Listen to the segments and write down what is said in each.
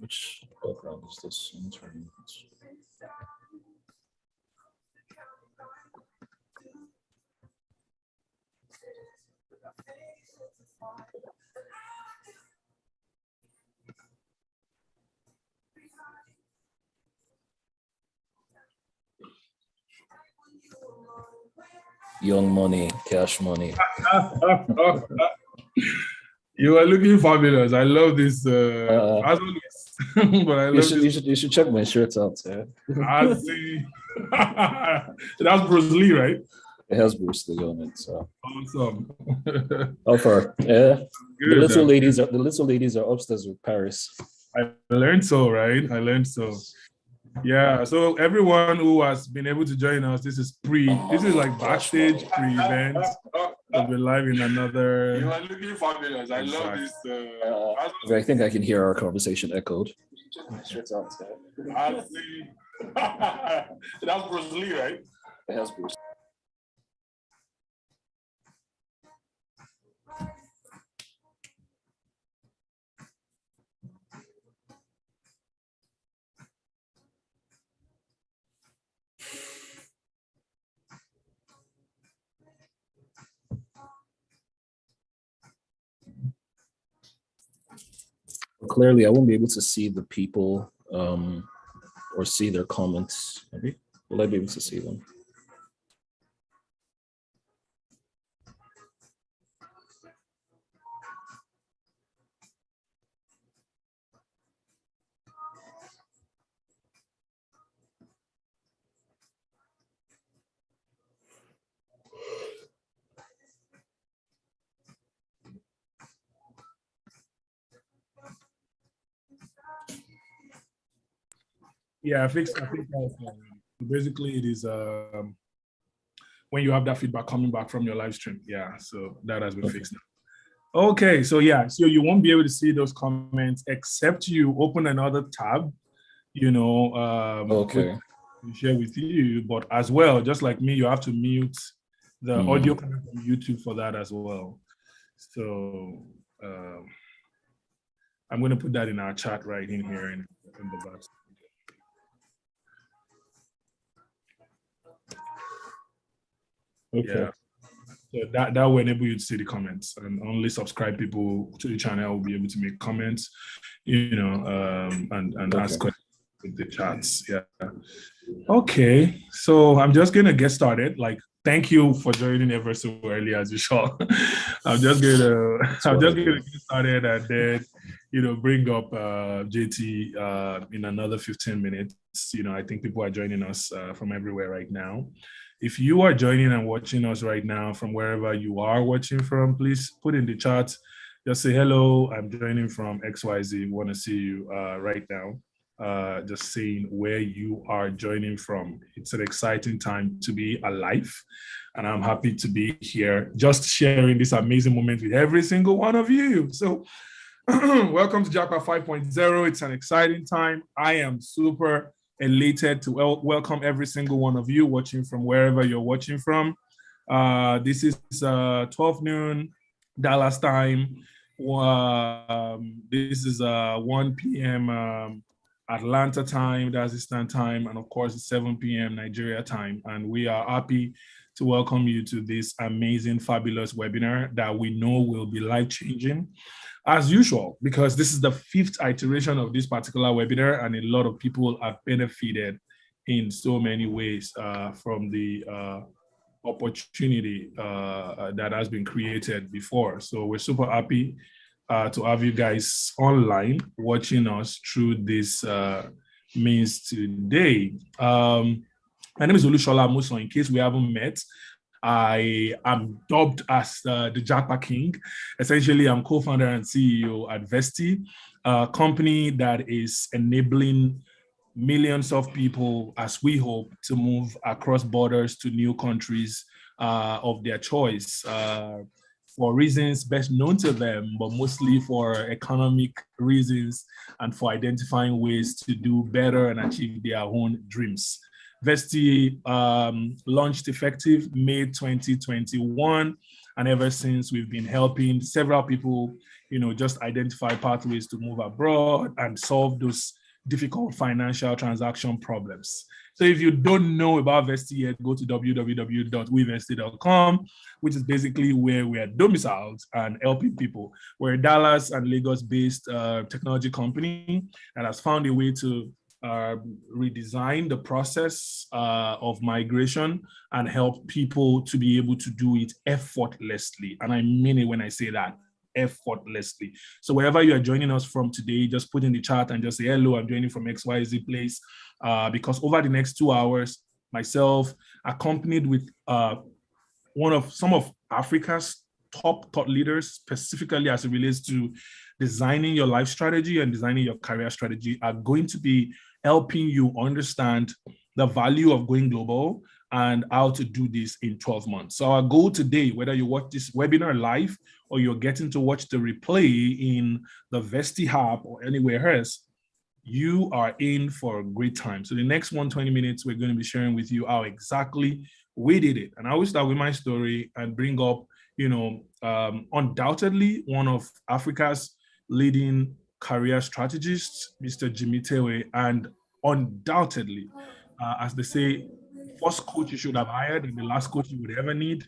Which background is this? Young money, cash money. You are looking fabulous. I love this. As always. But I love you should check my shirts out. Yeah. I see. That's Bruce Lee, right? It has Bruce Lee on it. So awesome. How far? Yeah. The little ladies are upstairs with Paris. I learned so, right? I learned so. Yeah, so everyone who has been able to join us, this is like backstage pre-event. We'll be live in another. You are looking fabulous. I love this. I think I can hear our conversation echoed. I see. That's Bruce Lee, right? It has Bruce. Clearly, I won't be able to see the people or see their comments. Maybe will I be able to see them? Yeah, I think basically it is when you have that feedback coming back from your live stream. Yeah, so that has been fixed now. Okay, so yeah, so you won't be able to see those comments except you open another tab, okay. Share with you, but as well, just like me, you have to mute the audio coming from YouTube for that as well. So I'm going to put that in our chat right in here in the box. Okay. Yeah. So that will enable you to see the comments, and only subscribed people to the channel will be able to make comments, and ask questions in the chats. Yeah. Okay. So I'm just gonna get started. Like, thank you for joining ever so early as usual. I'm just gonna get started and then bring up JT in another 15 minutes. I think people are joining us from everywhere right now. If you are joining and watching us right now from wherever you are watching from, please put in the chat. Just say, hello, I'm joining from XYZ. We want to see you right now. Just saying where you are joining from. It's an exciting time to be alive. And I'm happy to be here just sharing this amazing moment with every single one of you. So welcome to JAPA 5.0. It's an exciting time. I am super elated to welcome every single one of you watching from wherever you're watching from. This is 12 noon Dallas time. This is 1 p.m. Atlanta time, that's Eastern time, and of course it's 7 p.m. Nigeria time. And we are happy to welcome you to this amazing, fabulous webinar that we know will be life-changing. As usual, because this is the 5th iteration of this particular webinar, and a lot of people have benefited in so many ways from the opportunity that has been created before. So we're super happy to have you guys online watching us through this means today. My name is Olusola Amusan. In case we haven't met, I am dubbed as the JAPA King. Essentially, I'm co-founder and CEO at Vesti, a company that is enabling millions of people, as we hope, to move across borders to new countries of their choice for reasons best known to them, but mostly for economic reasons and for identifying ways to do better and achieve their own dreams. Vesti launched effective May 2021, And ever since, we've been helping several people, just identify pathways to move abroad and solve those difficult financial transaction problems. So if you don't know about Vesti yet, go to www.wevesti.com, which is basically where we are domiciled and helping people. We're a Dallas and Lagos-based technology company that has found a way to redesign the process of migration and help people to be able to do it effortlessly. And I mean it when I say that, effortlessly. So wherever you are joining us from today, just put in the chat and just say, hello, I'm joining from XYZ place. Because over the next 2 hours, myself, accompanied with some of Africa's top thought leaders, specifically as it relates to designing your life strategy and designing your career strategy, are going to be helping you understand the value of going global and how to do this in 12 months. So our goal today, whether you watch this webinar live or you're getting to watch the replay in the Vesti app or anywhere else, you are in for a great time. So the next 120 minutes, we're going to be sharing with you how exactly we did it. And I will start with my story and bring up, undoubtedly one of Africa's leading career strategists, Mr. Jimi Tewe, and undoubtedly, as they say, first coach you should have hired and the last coach you would ever need,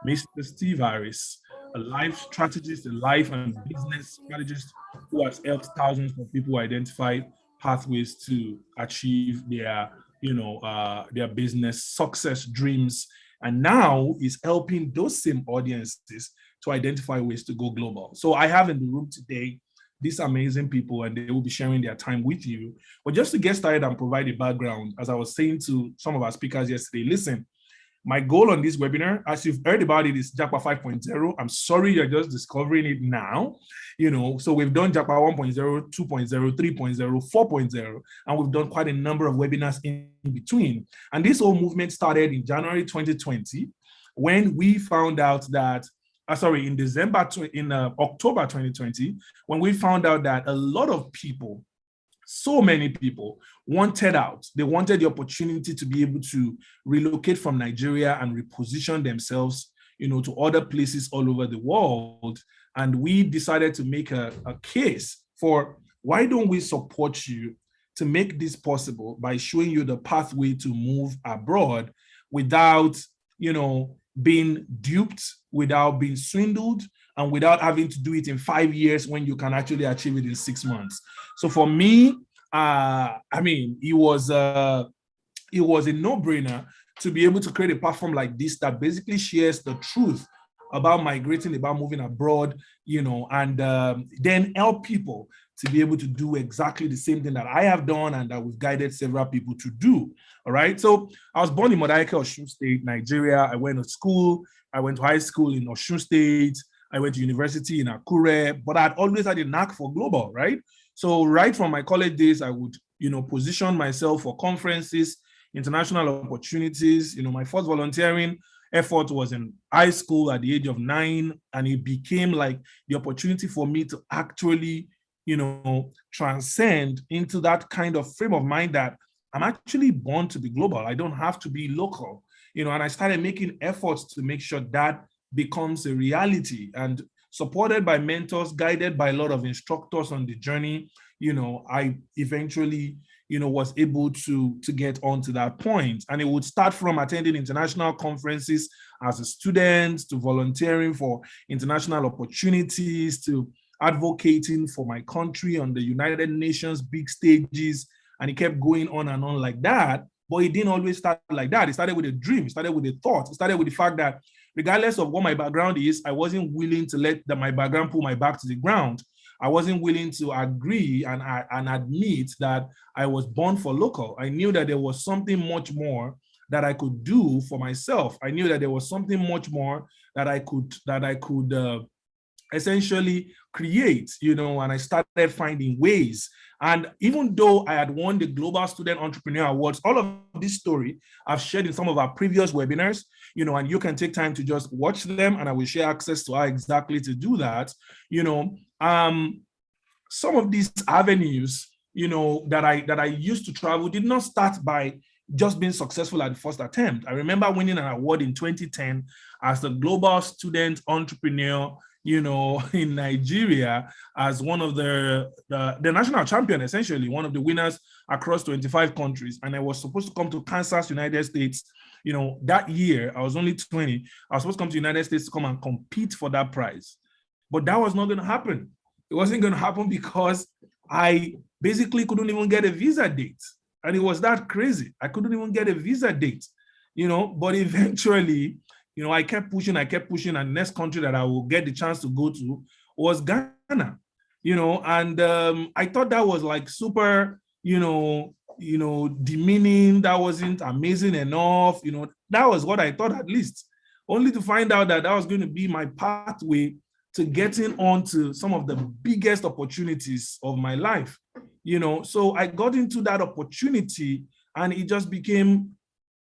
Mr. Steve Harris, a life strategist, a life and business strategist who has helped thousands of people identify pathways to achieve their business success dreams, and now is helping those same audiences to identify ways to go global. So I have in the room today these amazing people, and they will be sharing their time with you. But just to get started and provide a background, as I was saying to some of our speakers yesterday, listen, my goal on this webinar, as you've heard about it, is JAPA 5.0. I'm sorry you're just discovering it now. So we've done JAPA 1.0, 2.0, 3.0, 4.0, and we've done quite a number of webinars in between. And this whole movement started in January 2020, when we found out that, in October 2020, when we found out that a lot of people, so many people wanted out. They wanted the opportunity to be able to relocate from Nigeria and reposition themselves, to other places all over the world. And we decided to make a case for, why don't we support you to make this possible by showing you the pathway to move abroad without, being duped, without being swindled, and without having to do it in 5 years when you can actually achieve it in 6 months. So for me, it was a no-brainer to be able to create a platform like this that basically shares the truth about migrating, about moving abroad, and then help people to be able to do exactly the same thing that I have done and that we've guided several people to do. All right. So I was born in Modaike, Osun State, Nigeria. I went to school. I went to high school in Osun State. I went to university in Akure, but I'd always had a knack for global, right? So right from my college days, I would, position myself for conferences, international opportunities. My first volunteering effort was in high school at the age of 9, and it became like the opportunity for me to actually, transcend into that kind of frame of mind that I'm actually born to be global. I don't have to be local, and I started making efforts to make sure that becomes a reality. And supported by mentors, guided by a lot of instructors on the journey, I eventually, was able to get onto that point. And it would start from attending international conferences as a student, to volunteering for international opportunities, to advocating for my country on the United Nations big stages. And it kept going on and on like that. But it didn't always start like that. It started with a dream. It started with a thought. It started with the fact that regardless of what my background is, I wasn't willing to let my background pull my back to the ground. I wasn't willing to agree and admit that I was born for local. I knew that there was something much more that I could do for myself. I knew that there was something much more that I could essentially create, and I started finding ways. And even though I had won the Global Student Entrepreneur Awards, all of this story I've shared in some of our previous webinars, and you can take time to just watch them, and I will share access to how exactly to do that. Some of these avenues, that I used to travel did not start by, just being successful at the first attempt. I remember winning an award in 2010 as the global student entrepreneur, in Nigeria, as one of the national champion, essentially, one of the winners across 25 countries. And I was supposed to come to Kansas, United States. That year, I was only 20. I was supposed to come to the United States to come and compete for that prize. But that was not going to happen. It wasn't going to happen because I basically couldn't even get a visa date. And it was that crazy. I couldn't even get a visa date, but eventually, I kept pushing, and the next country that I will get the chance to go to was Ghana, and I thought that was like super, demeaning. That wasn't amazing enough. That was what I thought, at least, only to find out that was going to be my pathway to getting onto some of the biggest opportunities of my life. So I got into that opportunity, and it just became,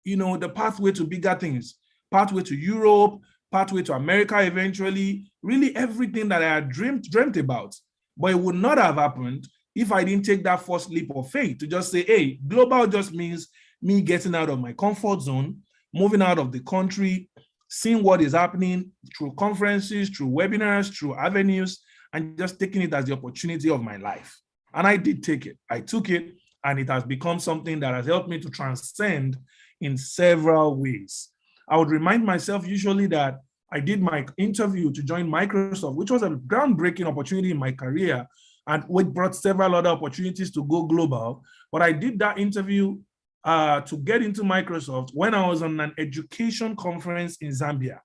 the pathway to bigger things, pathway to Europe, pathway to America eventually, really everything that I had dreamt about. But it would not have happened if I didn't take that first leap of faith to just say, hey, global just means me getting out of my comfort zone, moving out of the country, seeing what is happening through conferences, through webinars, through avenues, and just taking it as the opportunity of my life. And I did take it. I took it, and it has become something that has helped me to transcend in several ways. I would remind myself usually that I did my interview to join Microsoft, which was a groundbreaking opportunity in my career, and which brought several other opportunities to go global. But I did that interview to get into Microsoft when I was on an education conference in Zambia,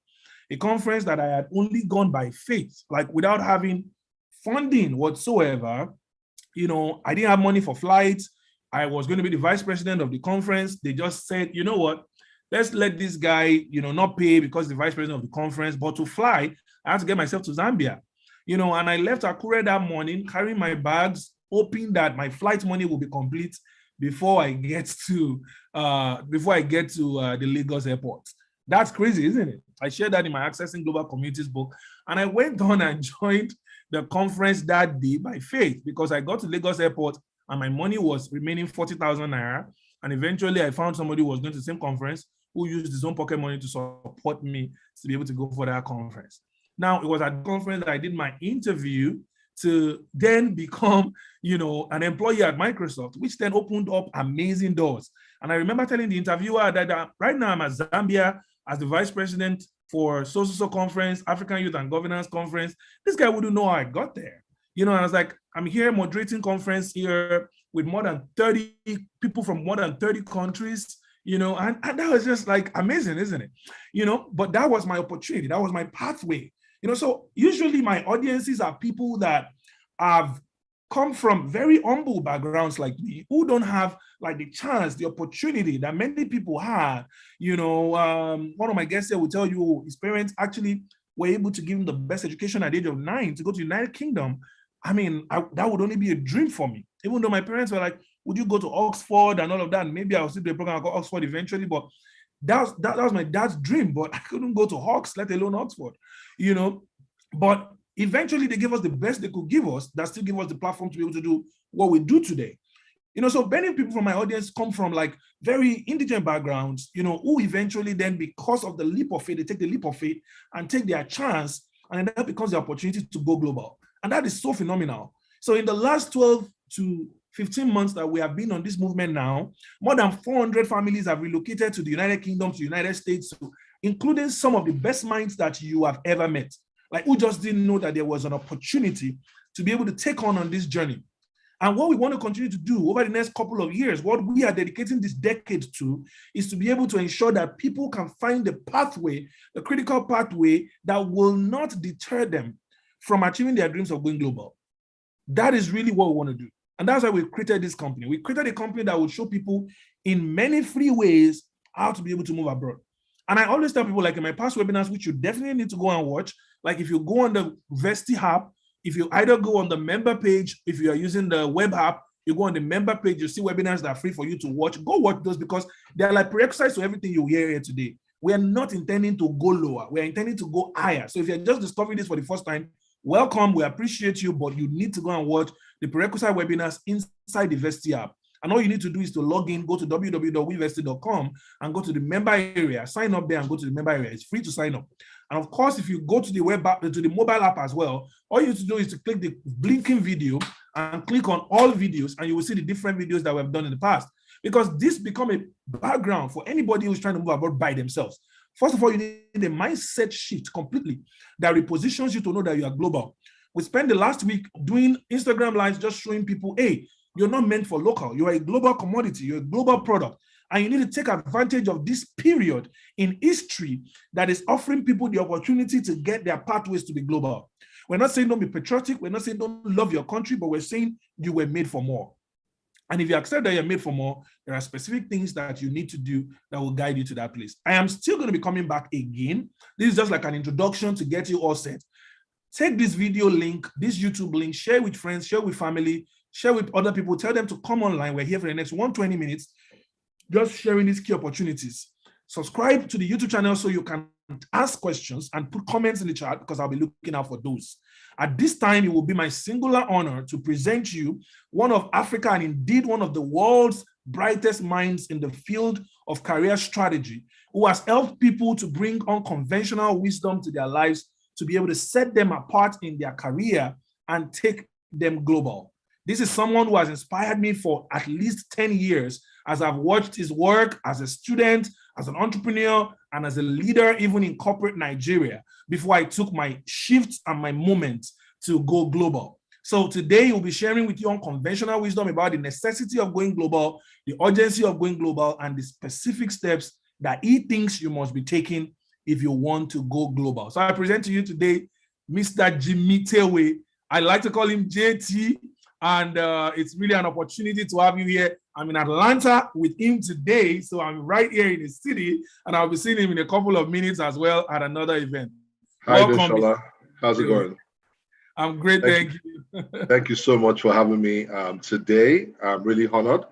a conference that I had only gone by faith, like without having funding whatsoever. I didn't have money for flights. I was going to be the vice president of the conference. They just said, you know what, let's let this guy, not pay because the vice president of the conference, but to fly, I had to get myself to Zambia, and I left Akure that morning, carrying my bags, hoping that my flight money will be complete before I get to the Lagos airport. That's crazy, isn't it? I shared that in my Accessing Global Communities book, and I went on and joined the conference that day by faith, because I got to Lagos airport and my money was remaining 40,000 naira. And eventually I found somebody who was going to the same conference who used his own pocket money to support me to be able to go for that conference. Now, it was at the conference that I did my interview to then become, an employee at Microsoft, which then opened up amazing doors. And I remember telling the interviewer that right now I'm at Zambia as the vice president for so conference, African Youth and Governance Conference. This guy wouldn't know how I got there. And I was like, I'm here moderating conference here with more than 30 people from more than 30 countries, and that was just like amazing, isn't it? But that was my opportunity. That was my pathway. So usually my audiences are people that have come from very humble backgrounds like me, who don't have like the chance, the opportunity that many people had. One of my guests here will tell you his parents actually were able to give him the best education at the age of 9 to go to the United Kingdom. I mean, that would only be a dream for me, even though my parents were like, would you go to Oxford and all of that? And maybe I'll still do a program called Oxford eventually, but that was my dad's dream, but I couldn't go to Hawks, let alone Oxford, But eventually they gave us the best they could give us, that still give us the platform to be able to do what we do today. So many people from my audience come from like very indigent backgrounds, who eventually then, because of the leap of faith, they take the leap of faith and take their chance, and then that becomes the opportunity to go global. And that is so phenomenal. So in the last 12 to 15 months that we have been on this movement now, more than 400 families have relocated to the United Kingdom, to the United States, including some of the best minds that you have ever met, like who just didn't know that there was an opportunity to be able to take on this journey. And what we want to continue to do over the next couple of years, what we are dedicating this decade to, is to be able to ensure that people can find the pathway, the critical pathway that will not deter them from achieving their dreams of going global. That is really what we want to do. And that's why we created this company. We created a company that will show people in many free ways how to be able to move abroad. And I always tell people, like in my past webinars, which you definitely need to go and watch, like if you go on the Vesti app, if you either go on the member page, if you are using the web app, you go on the member page, you see webinars that are free for you to watch. Go watch those, because they're like prerequisites to everything you hear here today. We are not intending to go lower. We are intending to go higher. So if you're just discovering this for the first time, welcome. We appreciate you, but you need to go and watch the prerequisite webinars inside the Vesti app. And all you need to do is to log in, go to www.wevesti.com and go to the member area, sign up there and go to the member area. It's free to sign up. And of course, if you go to the web app, to the mobile app as well, all you need to do is to click the blinking video and click on all videos, and you will see the different videos that we have done in the past. Because this become a background for anybody who's trying to move abroad by themselves. First of all, you need a mindset shift completely that repositions you to know that you are global. We spent the last week doing Instagram lives, just showing people, hey, you're not meant for local. You are a global commodity. You're a global product. And you need to take advantage of this period in history that is offering people the opportunity to get their pathways to be global. We're not saying don't be patriotic. We're not saying don't love your country, but we're saying you were made for more. And if you accept that you're made for more, there are specific things that you need to do that will guide you to that place. I am still going to be coming back again. This is just like an introduction to get you all set. Take this video link, this YouTube link, share with friends, share with family, share with other people, tell them to come online. We're here for the next 120 minutes, just sharing these key opportunities. Subscribe to the YouTube channel so you can ask questions and put comments in the chat, because I'll be looking out for those. At this time, it will be my singular honor to present you one of Africa and indeed one of the world's brightest minds in the field of career strategy, who has helped people to bring unconventional wisdom to their lives to be able to set them apart in their career and take them global. This is someone who has inspired me for at least 10 years as I've watched his work as a student, as an entrepreneur, and as a leader, even in corporate Nigeria, before I took my shift and my moment to go global. So today he'll be sharing with you unconventional wisdom about the necessity of going global, the urgency of going global, and the specific steps that he thinks you must be taking if you want to go global. So I present to you today, Mr. Jimi Tewe. I like to call him JT, and it's really an opportunity to have you here. I'm in Atlanta with him today, so I'm right here in the city, and I'll be seeing him in a couple of minutes as well at another event. Hi, Olusola. How's it going? I'm great, thank you. Thank you so much for having me today. I'm really honored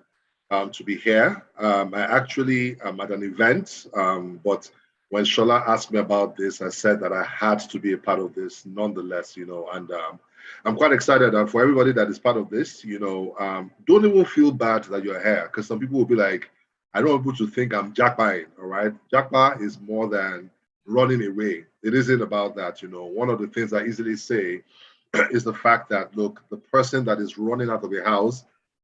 to be here. I actually am at an event, but when Shola asked me about this, I said that I had to be a part of this nonetheless, you know, and I'm quite excited. And for everybody that is part of this, you know, don't even feel bad that you're here, because some people will be like, I don't want people to think I'm JAPA, all right? JAPA is more than running away. It isn't about that, you know. One of the things I easily say is the fact that, look, the person that is running out of a house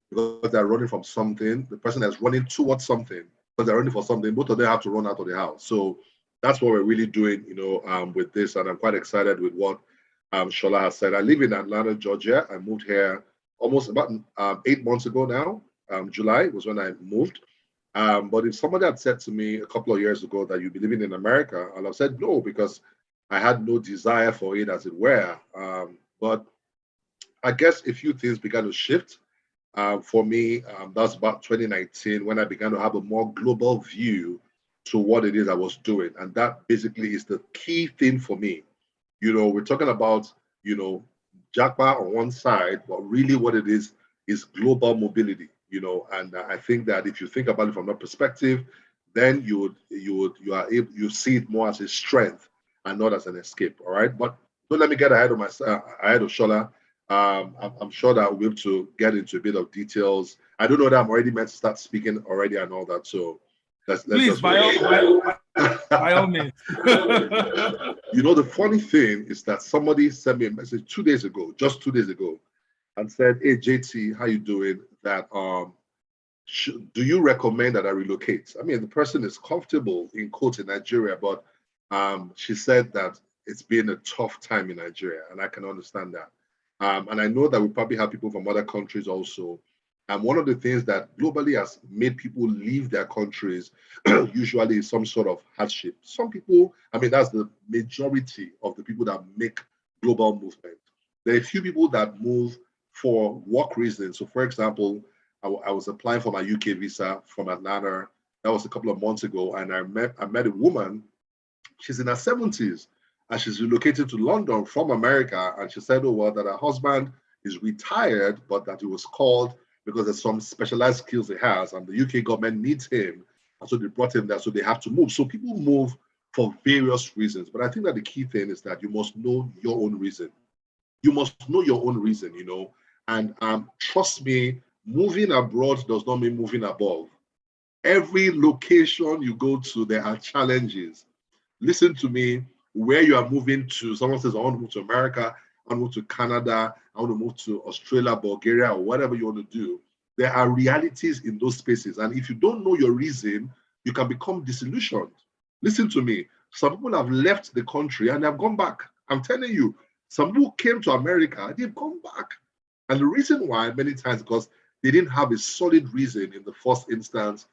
because they're running from something, the person that's running towards something because they're running for something, both of them have to run out of the house. So that's what we're really doing, you know, with this. And I'm quite excited with what Shola has said. I live in Atlanta, Georgia. I moved here almost about 8 months ago now. July was when I moved. But if somebody had said to me a couple of years ago that you'd be living in America, I'd have said no, because I had no desire for it, as it were. But I guess a few things began to shift for me. That was about 2019 when I began to have a more global view to what it is I was doing. And that basically is the key thing for me. You know, we're talking about, you know, JAPA on one side, but really what it is global mobility, you know. And I think that if you think about it from that perspective, then you see it more as a strength and not as an escape. All right. But don't let me get ahead of Shola. I'm sure that we'll be able to get into a bit of details. I don't know that I'm already meant to start speaking already and all that. So let's please, just by all means. You know, the funny thing is that somebody sent me a message 2 days ago, just 2 days ago, and said, "Hey JT, how you doing? That do you recommend that I relocate?" I mean, the person is comfortable in quotes in Nigeria, but she said that it's been a tough time in Nigeria, and I can understand that. And I know that we probably have people from other countries also. And one of the things that globally has made people leave their countries usually is some sort of hardship. Some people, I mean, that's the majority of the people that make global movement. There are a few people that move for work reasons. So for example, I was applying for my UK visa from Atlanta. That was a couple of months ago. And I met a woman, she's in her 70s, and she's relocated to London from America. And she said, oh, well, that her husband is retired, but that he was called because there's some specialized skills he has, and the UK government needs him. And so they brought him there, so they have to move. So people move for various reasons. But I think that the key thing is that you must know your own reason. You must know your own reason, you know. And trust me, moving abroad does not mean moving above. Every location you go to, there are challenges. Listen to me, where you are moving to, someone says, I want to move to America, I want to move to Canada, I want to move to Australia, Bulgaria, or whatever you want to do. There are realities in those spaces. And if you don't know your reason, you can become disillusioned. Listen to me. Some people have left the country and have gone back. I'm telling you, some people came to America, they've gone back. And the reason why, many times, because they didn't have a solid reason in the first instance,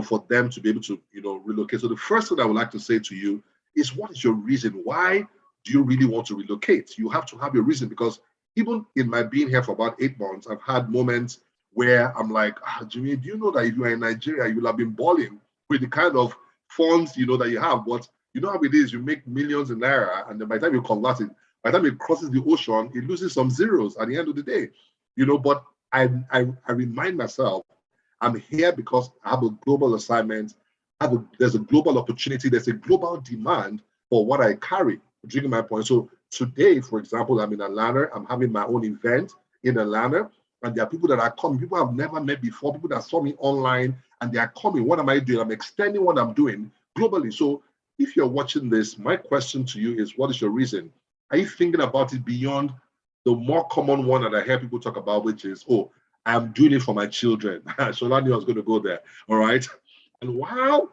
for them to be able to, relocate. So the first thing I would like to say to you is, what is your reason? Why do you really want to relocate? You have to have your reason, because even in my being here for about 8 months, I've had moments where I'm like, Jimmy, do you know that if you are in Nigeria, you'll have been balling with the kind of funds, that you have, but you know how it is, you make millions in Naira, and then by the time you convert it, by the time it crosses the ocean, it loses some zeros at the end of the day, but I remind myself, I'm here because I have a global assignment. There's a global opportunity. There's a global demand for what I carry. Drinking my point. So today, for example, I'm in Atlanta. I'm having my own event in Atlanta, and there are people that are coming. People I've never met before. People that saw me online, and they are coming. What am I doing? I'm extending what I'm doing globally. So if you're watching this, my question to you is, what is your reason? Are you thinking about it beyond the more common one that I hear people talk about, which is, I'm doing it for my children. Shola knew I was going to go there. All right. And while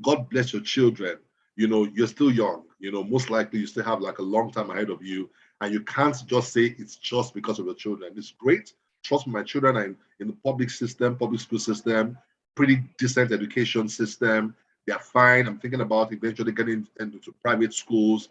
God bless your children, you're still young. Most likely you still have like a long time ahead of you. And you can't just say it's just because of your children. It's great. Trust me, my children are in the public school system, pretty decent education system. They're fine. I'm thinking about eventually getting into private schools,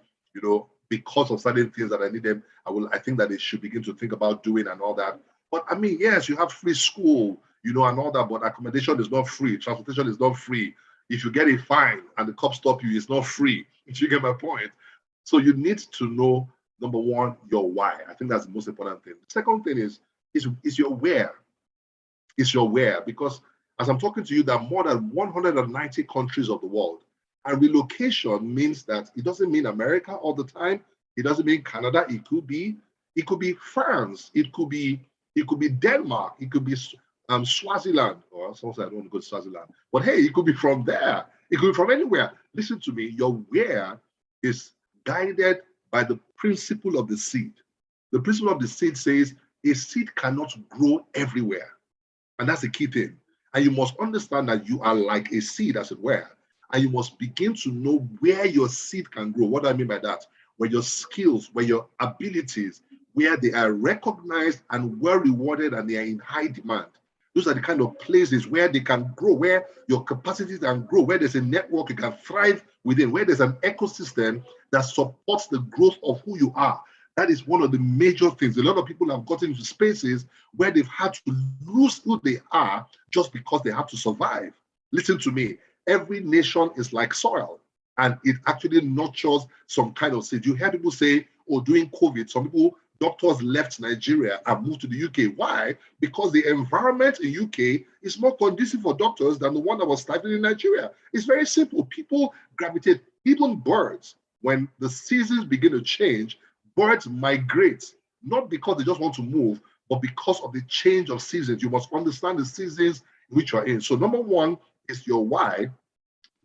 because of certain things that I need them. I think that they should begin to think about doing and all that. But I mean, yes, you have free school, and all that, but accommodation is not free. Transportation is not free. If you get a fine and the cops stop you, it's not free. If you get my point. So you need to know, number one, your why. I think that's the most important thing. The second thing is your where. It's your where, because as I'm talking to you, there are more than 190 countries of the world. And relocation means that it doesn't mean America all the time. It doesn't mean Canada. It could be France. It could be Denmark. It could be Swaziland. Or some say I don't want to go to Swaziland. But hey, it could be from there. It could be from anywhere. Listen to me. Your where is guided by the principle of the seed. The principle of the seed says a seed cannot grow everywhere. And that's the key thing. And you must understand that you are like a seed, as it were. And you must begin to know where your seed can grow. What do I mean by that? Where your skills, where your abilities, where they are recognized and well rewarded and they are in high demand. Those are the kind of places where they can grow, where your capacities can grow, where there's a network you can thrive within, where there's an ecosystem that supports the growth of who you are. That is one of the major things. A lot of people have gotten into spaces where they've had to lose who they are just because they have to survive. Listen to me. Every nation is like soil, and it actually nurtures some kind of seed. You hear people say, during COVID, some people, doctors left Nigeria and moved to the UK. Why? Because the environment in UK is more conducive for doctors than the one that was started in Nigeria. It's very simple. People gravitate, even birds, when the seasons begin to change, birds migrate, not because they just want to move, but because of the change of seasons. You must understand the seasons in which you're in. So number one is your why.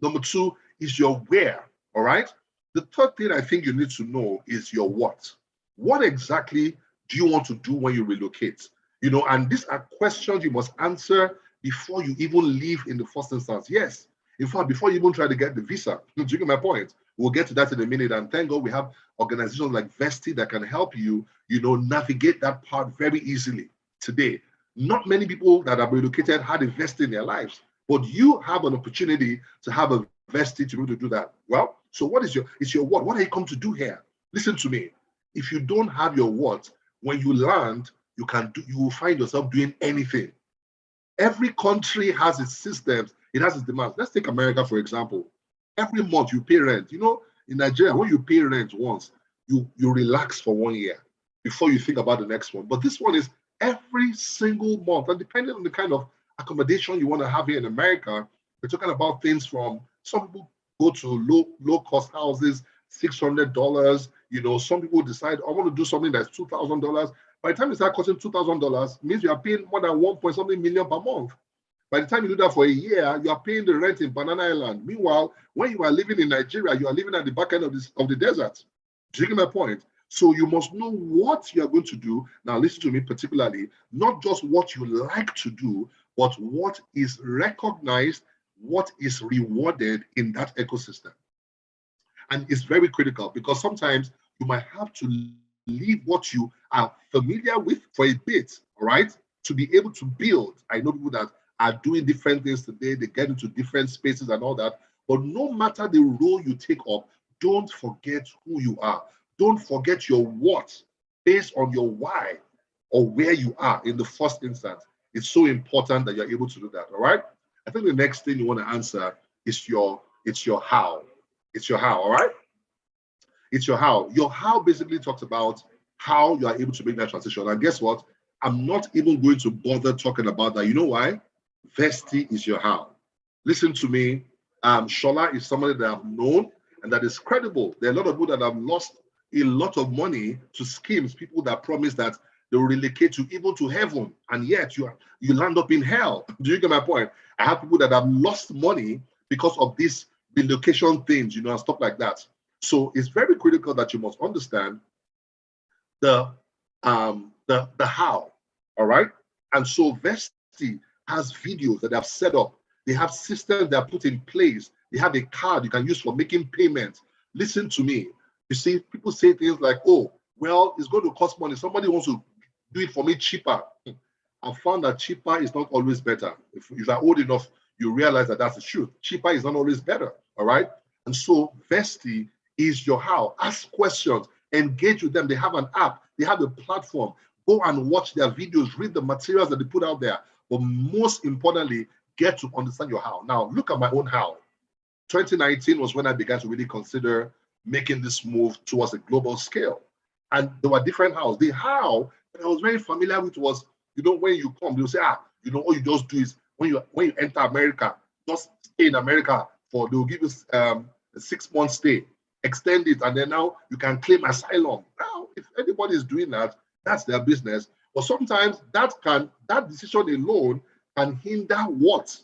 Number two is your where, all right? The third thing I think you need to know is your what. What exactly do you want to do when you relocate? And these are questions you must answer before you even leave in the first instance. Yes, in fact, before you even try to get the visa. Do you get my point? We'll get to that in a minute. And thank God we have organizations like Vesti that can help you, navigate that part very easily today. Not many people that have relocated had a Vesti in their lives, but you have an opportunity to have a Vesti to be able to do that. Well, so what is your what? What are you come to do here? Listen to me. If you don't have your what, when you land, you will find yourself doing anything. Every country has its systems, it has its demands. Let's take America, for example. Every month you pay rent. In Nigeria, when you pay rent once, you relax for 1 year before you think about the next one. But this one is every single month. And depending on the kind of accommodation you want to have here in America, we're talking about things from, some people go to low cost houses, $600. Some people decide, I want to do something that's $2,000. By the time you start costing $2,000, means you are paying more than 1 point something million per month. By the time you do that for a year, you are paying the rent in Banana Island. Meanwhile, when you are living in Nigeria, you are living at the back end of the desert. Do you get my point? So you must know what you are going to do. Now listen to me particularly, not just what you like to do, but what is recognized, what is rewarded in that ecosystem. And it's very critical because sometimes you might have to leave what you are familiar with for a bit, all right, to be able to build. I know people that are doing different things today, they get into different spaces and all that, but no matter the role you take up, don't forget who you are. Don't forget your what based on your why or where you are in the first instance. It's so important that you're able to do that, all right? I think the next thing you want to answer is your how. It's your how, all right? It's your how. Your how basically talks about how you are able to make that transition. And guess what? I'm not even going to bother talking about that. You know why? Vesti is your how. Listen to me. Shola is somebody that I've known and that is credible. There are a lot of people that have lost a lot of money to schemes, people that promise that they will relocate you even to heaven, and yet you land up in hell. Do you get my point? I have people that have lost money because of these relocation things, you know, and stuff like that. So it's very critical that you must understand the how, all right? And so Vesti has videos that they have set up. They have systems that are put in place. They have a card you can use for making payments. Listen to me. You see, people say things like, oh, well, it's going to cost money. Somebody wants to do it for me cheaper. I found that cheaper is not always better. If you're old enough, you realize that that's the truth. Cheaper is not always better, all right? And so Vesti is your how. Ask questions, engage with them. They have an app, they have a platform. Go and watch their videos, read the materials that they put out there. But most importantly, get to understand your how. Now, look at my own how. 2019 was when I began to really consider making this move towards a global scale. And there were different hows. The how that I was very familiar with was, you know, when you come, they'll say, you know, all you just do is when you enter America, just stay in America they'll give you a 6-month stay, extend it, and then now you can claim asylum. Now, if anybody is doing that, that's their business. But sometimes that decision alone can hinder what?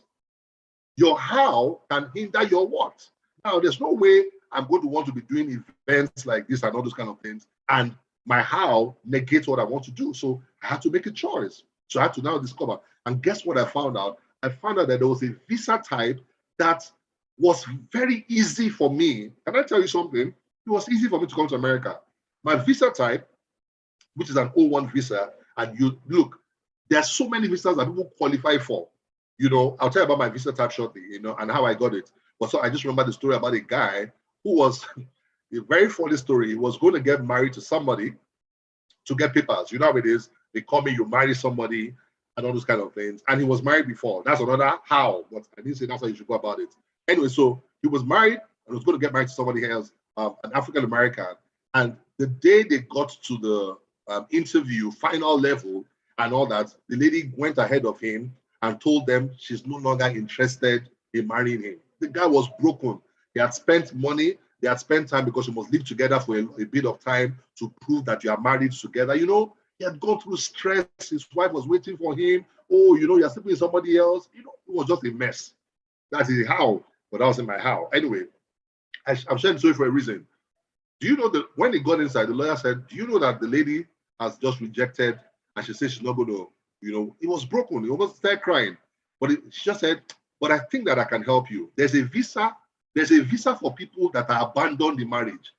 Your how can hinder your what. Now, there's no way I'm going to want to be doing events like this and all those kind of things, and my how negates what I want to do. So I had to make a choice. So I had to now discover. And guess what I found out? I found out that there was a visa type that was very easy for me. Can I tell you something? It was easy for me to come to America. My visa type, which is an O1 visa, and you look, there's so many visas that people qualify for. You know, I'll tell you about my visa type shortly, you know, and how I got it. But so I just remember the story about a guy who was a very funny story. He was going to get married to somebody to get papers. You know how it is. They call me, you marry somebody and all those kind of things. And he was married before. That's another how, but I didn't say that's how you should go about it. Anyway, so he was married and was going to get married to somebody else, an African American. And the day they got to the interview, final level and all that, the lady went ahead of him and told them she's no longer interested in marrying him. The guy was broken. He had spent money. They had spent time because you must live together for a bit of time to prove that you are married together. You know, he had gone through stress. His wife was waiting for him. Oh, you know, you're sleeping with somebody else. You know, it was just a mess. That is how, but that wasn't my how. Anyway, I'm sharing the story for a reason. Do you know that when he got inside, the lawyer said, do you know that the lady has just rejected and she said she's not going to, you know, it was broken. He almost started crying. But she just said, but I think that I can help you. There's a visa for people that are abandoned in marriage.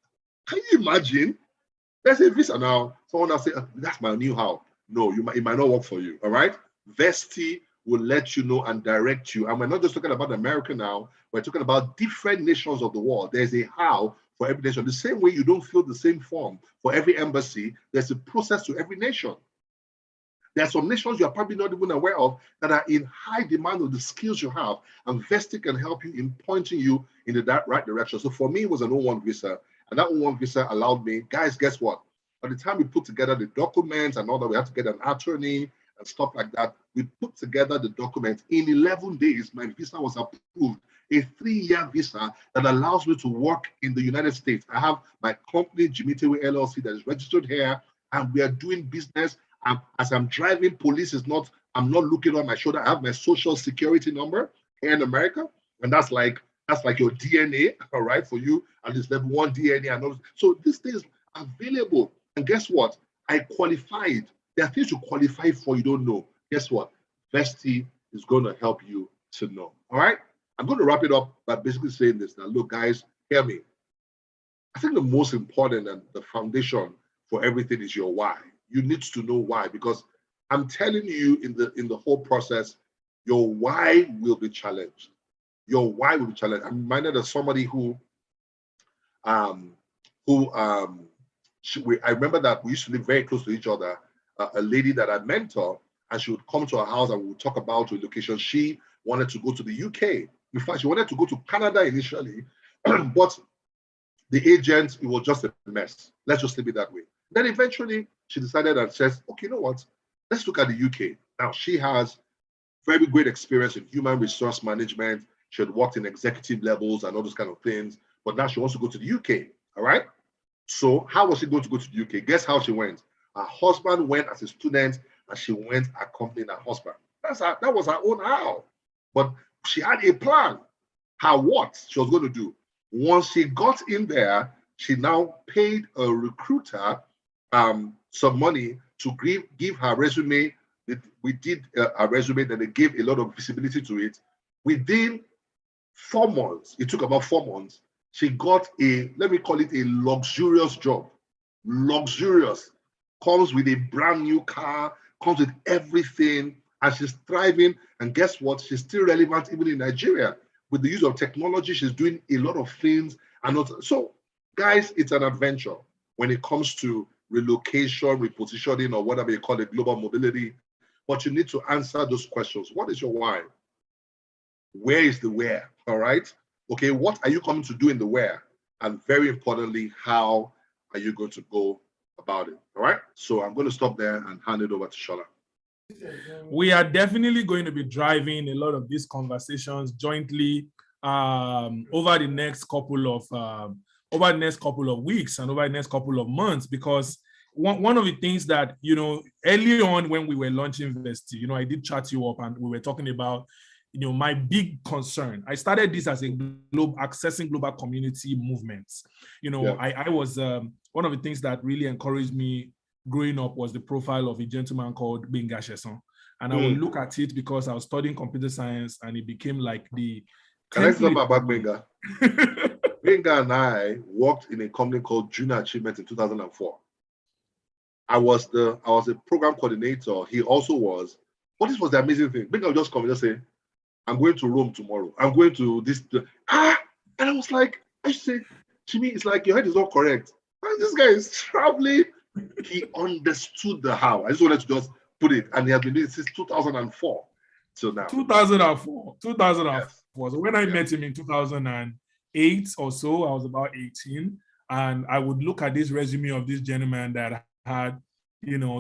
Can you imagine? There's a visa now. Someone will say, that's my new how. No, it might not work for you. All right. Vesti will let you know and direct you. And we're not just talking about America now. We're talking about different nations of the world. There's a how for every nation. The same way you don't fill the same form for every embassy, there's a process to every nation. There are some nations you are probably not even aware of that are in high demand of the skills you have, and Vesti can help you in pointing you in the right direction. So for me, it was an O1 visa, and that O1 visa allowed me, guys, guess what? By the time we put together the documents and all that, we had to get an attorney and stuff like that. We put together the documents. In 11 days, my visa was approved, a 3-year visa that allows me to work in the United States. I have my company, Jimi Tewe LLC, that is registered here, and we are doing business. as I'm driving, police is not, I'm not looking on my shoulder. I have my social security number here in America. And that's like your DNA, all right, for you, and this level 1 DNA and all. So these things are available. And guess what? I qualified. There are things you qualify for you don't know. Guess what? Vesti is going to help you to know. All right? I'm going to wrap it up by basically saying this. Now, look, guys, hear me. I think the most important and the foundation for everything is your why. You need to know why, because I'm telling you in the whole process, your why will be challenged. Your why will be challenged. I'm reminded of somebody I remember that we used to live very close to each other. A lady that I mentor, and she would come to our house and we would talk about relocation. She wanted to go to the UK. In fact, she wanted to go to Canada initially, but the agent, it was just a mess. Let's just leave it that way. Then eventually she decided and says, okay, you know what? Let's look at the UK. Now she has very great experience in human resource management. She had worked in executive levels and all those kind of things, but now she wants to go to the UK, all right? So how was she going to go to the UK? Guess how she went? Her husband went as a student and she went accompanying her husband. That was her own how. But she had a plan. How what she was going to do. Once she got in there, she now paid a recruiter some money to give her resume. We did a resume that they gave a lot of visibility to it. Within 4 months, it took about 4 months, she got let me call it a luxurious job. Luxurious. Comes with a brand new car, comes with everything, and she's thriving. And guess what? She's still relevant even in Nigeria. With the use of technology, she's doing a lot of things. So, guys, it's an adventure when it comes to relocation, repositioning, or whatever you call it, global mobility. But you need to answer those questions. What is your why? Where is the where? All right. Okay, what are you coming to do in the where? And very importantly, how are you going to go about it? All right. So I'm going to stop there and hand it over to Shola. We are definitely going to be driving a lot of these conversations jointly over the next couple of weeks and over the next couple of months, because one of the things that, early on when we were launching Vesti, I did chat you up and we were talking about, my big concern. I started this as a accessing global community movements. I was one of the things that really encouraged me growing up was the profile of a gentleman called Benga Sheson. And I would look at it because I was studying computer science and it became like the... Can I say something about Benga? Benga and I worked in a company called Junior Achievement in 2004. I was a program coordinator. He also was. But this was the amazing thing. Benga would just come and just say, I'm going to Rome tomorrow. I'm going to this. And I was like, I say, Jimmy, it's like your head is not correct. This guy is traveling. He understood the how. I just wanted to just put it. And he has been doing it since 2004 till now. 2004. Yes. So when I met him in 2008 or so, I was about 18. And I would look at this resume of this gentleman that had,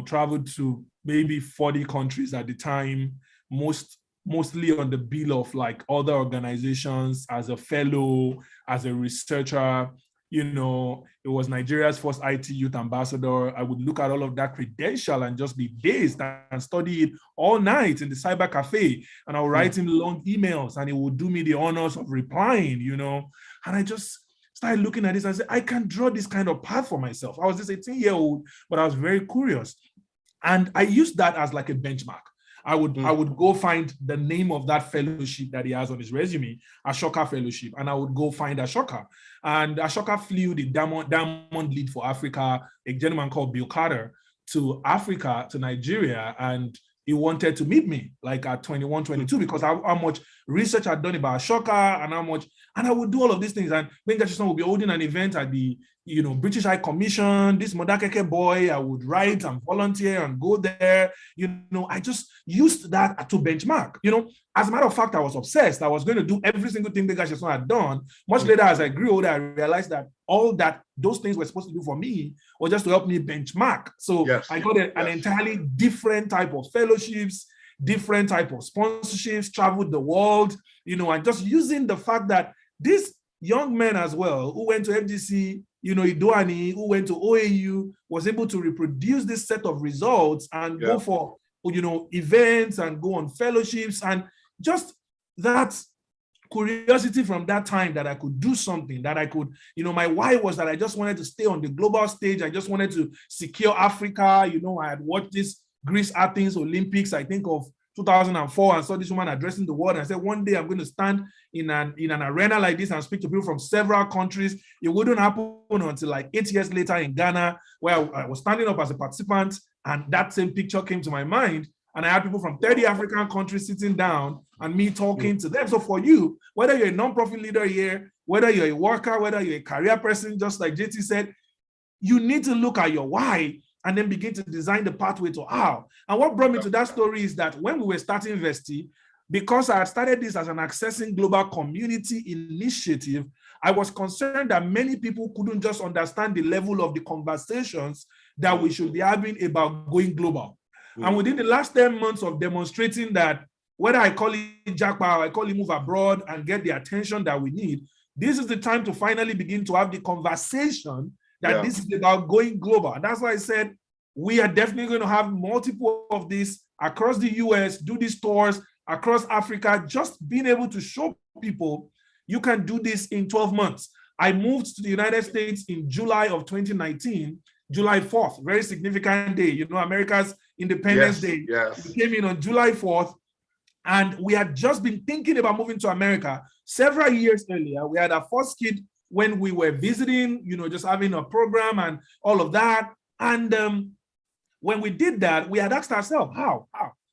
traveled to maybe 40 countries at the time, mostly on the bill of like other organizations, as a fellow, as a researcher. It was Nigeria's first IT youth ambassador. I would look at all of that credential and just be dazed and study it all night in the cyber cafe. And I would write him long emails and he would do me the honors of replying, And I just started looking at this and said, I can draw this kind of path for myself. I was this 18-year-old, but I was very curious. And I used that as like a benchmark. I would go find the name of that fellowship that he has on his resume, Ashoka Fellowship, and I would go find Ashoka. And Ashoka flew the Diamond Lead for Africa, a gentleman called Bill Carter, to Africa, to Nigeria, and he wanted to meet me like at 21, 22, because how much research I'd done about Ashoka and I would do all of these things. And Benga Sheson would be holding an event at the British High Commission, this Modakeke boy, I would write and volunteer and go there. I just used that to benchmark. As a matter of fact, I was obsessed. I was going to do every single thing Benga Sheson had done. Much later, as I grew older, I realized that those things were supposed to do for me was just to help me benchmark. So I got an entirely different type of fellowships, different type of sponsorships, traveled the world, and just using the fact that this young men as well who went to FGC, Idoani, who went to OAU, was able to reproduce this set of results and go for, events and go on fellowships, and just that curiosity from that time that I could do something, that I could, my why was that I just wanted to stay on the global stage. I just wanted to secure Africa. I had watched this Greece Athens Olympics, I think of 2004, and saw this woman addressing the world, and I said, one day I'm going to stand in an arena like this and speak to people from several countries. It wouldn't happen until like 8 years later in Ghana, where I was standing up as a participant, and that same picture came to my mind. And I had people from 30 African countries sitting down and me talking to them. So for you, whether you're a nonprofit leader here, whether you're a worker, whether you're a career person, just like JT said, you need to look at your why and then begin to design the pathway to how. And what brought me to that story is that when we were starting Vesti, because I had started this as an Accessing Global Community initiative, I was concerned that many people couldn't just understand the level of the conversations that we should be having about going global. And within the last 10 months of demonstrating that, whether I call it JAPA or I call it Move Abroad and get the attention that we need, this is the time to finally begin to have the conversation that this is about going global. And that's why I said, we are definitely going to have multiple of these across the US, do these tours across Africa, just being able to show people you can do this in 12 months. I moved to the United States in July of 2019, July 4th, very significant day, America's Independence Day. Yes. We came in on July 4th, and we had just been thinking about moving to America several years earlier. We had our first kid when we were visiting, just having a program and all of that. And when we did that, we had asked ourselves, how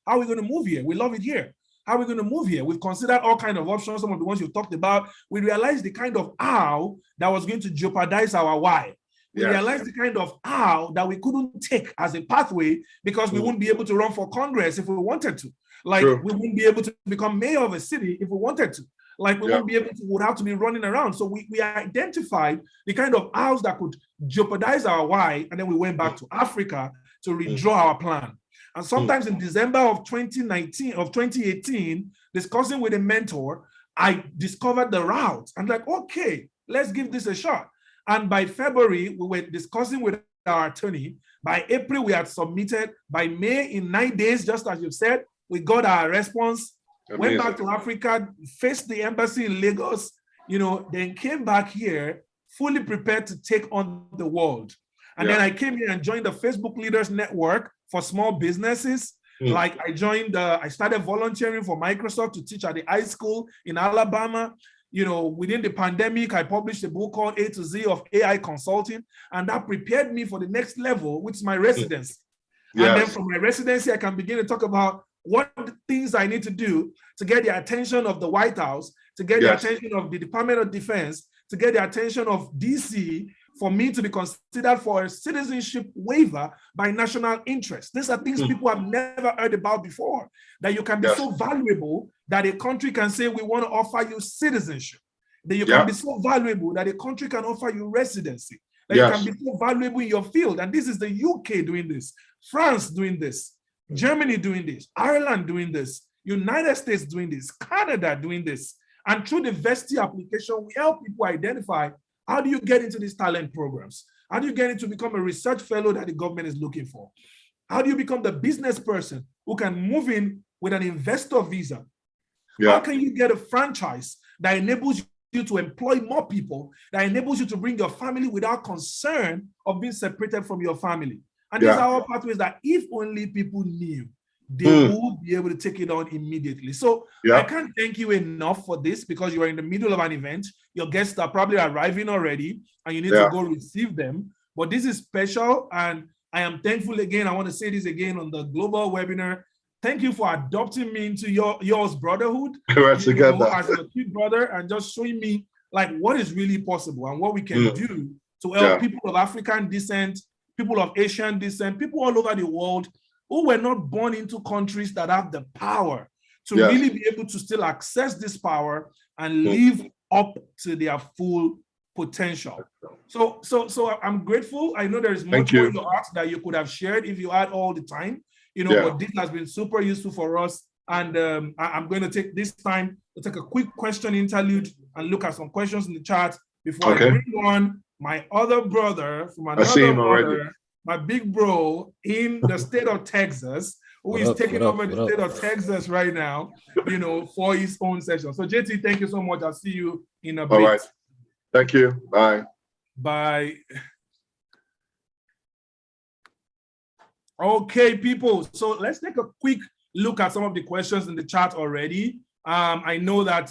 are we going to move here? We love it here. How are we going to move here? We've considered all kinds of options, some of the ones you've talked about. We realized the kind of how that was going to jeopardize our why. We realized the kind of how that we couldn't take as a pathway because we wouldn't be able to run for Congress if we wanted to. Like, we wouldn't be able to become mayor of a city if we wanted to. Like, we wouldn't be able to, would have to be running around. So we identified the kind of hows that could jeopardize our why, and then we went back to Africa to redraw our plan. And sometimes in December of 2018, discussing with a mentor, I discovered the route. I'm like, okay, let's give this a shot. And by February, we were discussing with our attorney. By April, we had submitted. By May, in 9 days, just as you've said, we got our response. Amazing. Went back to Africa, faced the embassy in Lagos, then came back here, fully prepared to take on the world. And then I came here and joined the Facebook Leaders Network for small businesses. Like I started volunteering for Microsoft to teach at the high school in Alabama. Within the pandemic, I published a book called A to Z of AI Consulting, and that prepared me for the next level, which is my residency. And then from my residency, I can begin to talk about what things I need to do to get the attention of the White House, to get the attention of the Department of Defense, to get the attention of DC, for me to be considered for a citizenship waiver by national interest. These are things people have never heard about before, that you can be so valuable that a country can say, we want to offer you citizenship, that you can be so valuable that a country can offer you residency, that you can be so valuable in your field. And this is the UK doing this, France doing this, Germany doing this, Ireland doing this, United States doing this, Canada doing this. And through the Vesti application, we help people identify, how do you get into these talent programs? How do you get into become a research fellow that the government is looking for? How do you become the business person who can move in with an investor visa? How can you get a franchise that enables you to employ more people, that enables you to bring your family without concern of being separated from your family? And these are all pathways that if only people knew, they will be able to take it on immediately. So I can't thank you enough for this, because you are in the middle of an event. Your guests are probably arriving already and you need to go receive them. But this is special, and I am thankful again. I want to say this again on the global webinar. Thank you for adopting me into yours brotherhood. As your kid brother, and just showing me like what is really possible and what we can do to help people of African descent, people of Asian descent, people all over the world who were not born into countries that have the power to really be able to still access this power and live up to their full potential. So I'm grateful. I know there is much more in your art that you could have shared if you had all the time, but this has been super useful for us. And I'm going to take this time to take a quick question interlude and look at some questions in the chat before I bring on my other brother from I see another him already. mother, my big bro in the state of Texas, who is taking over the state of Texas right now, you know, for his own session. So JT, thank you so much. I'll see you in a bit. All right. Thank you. Bye. Bye. Okay, people. So let's take a quick look at some of the questions in the chat already. I know that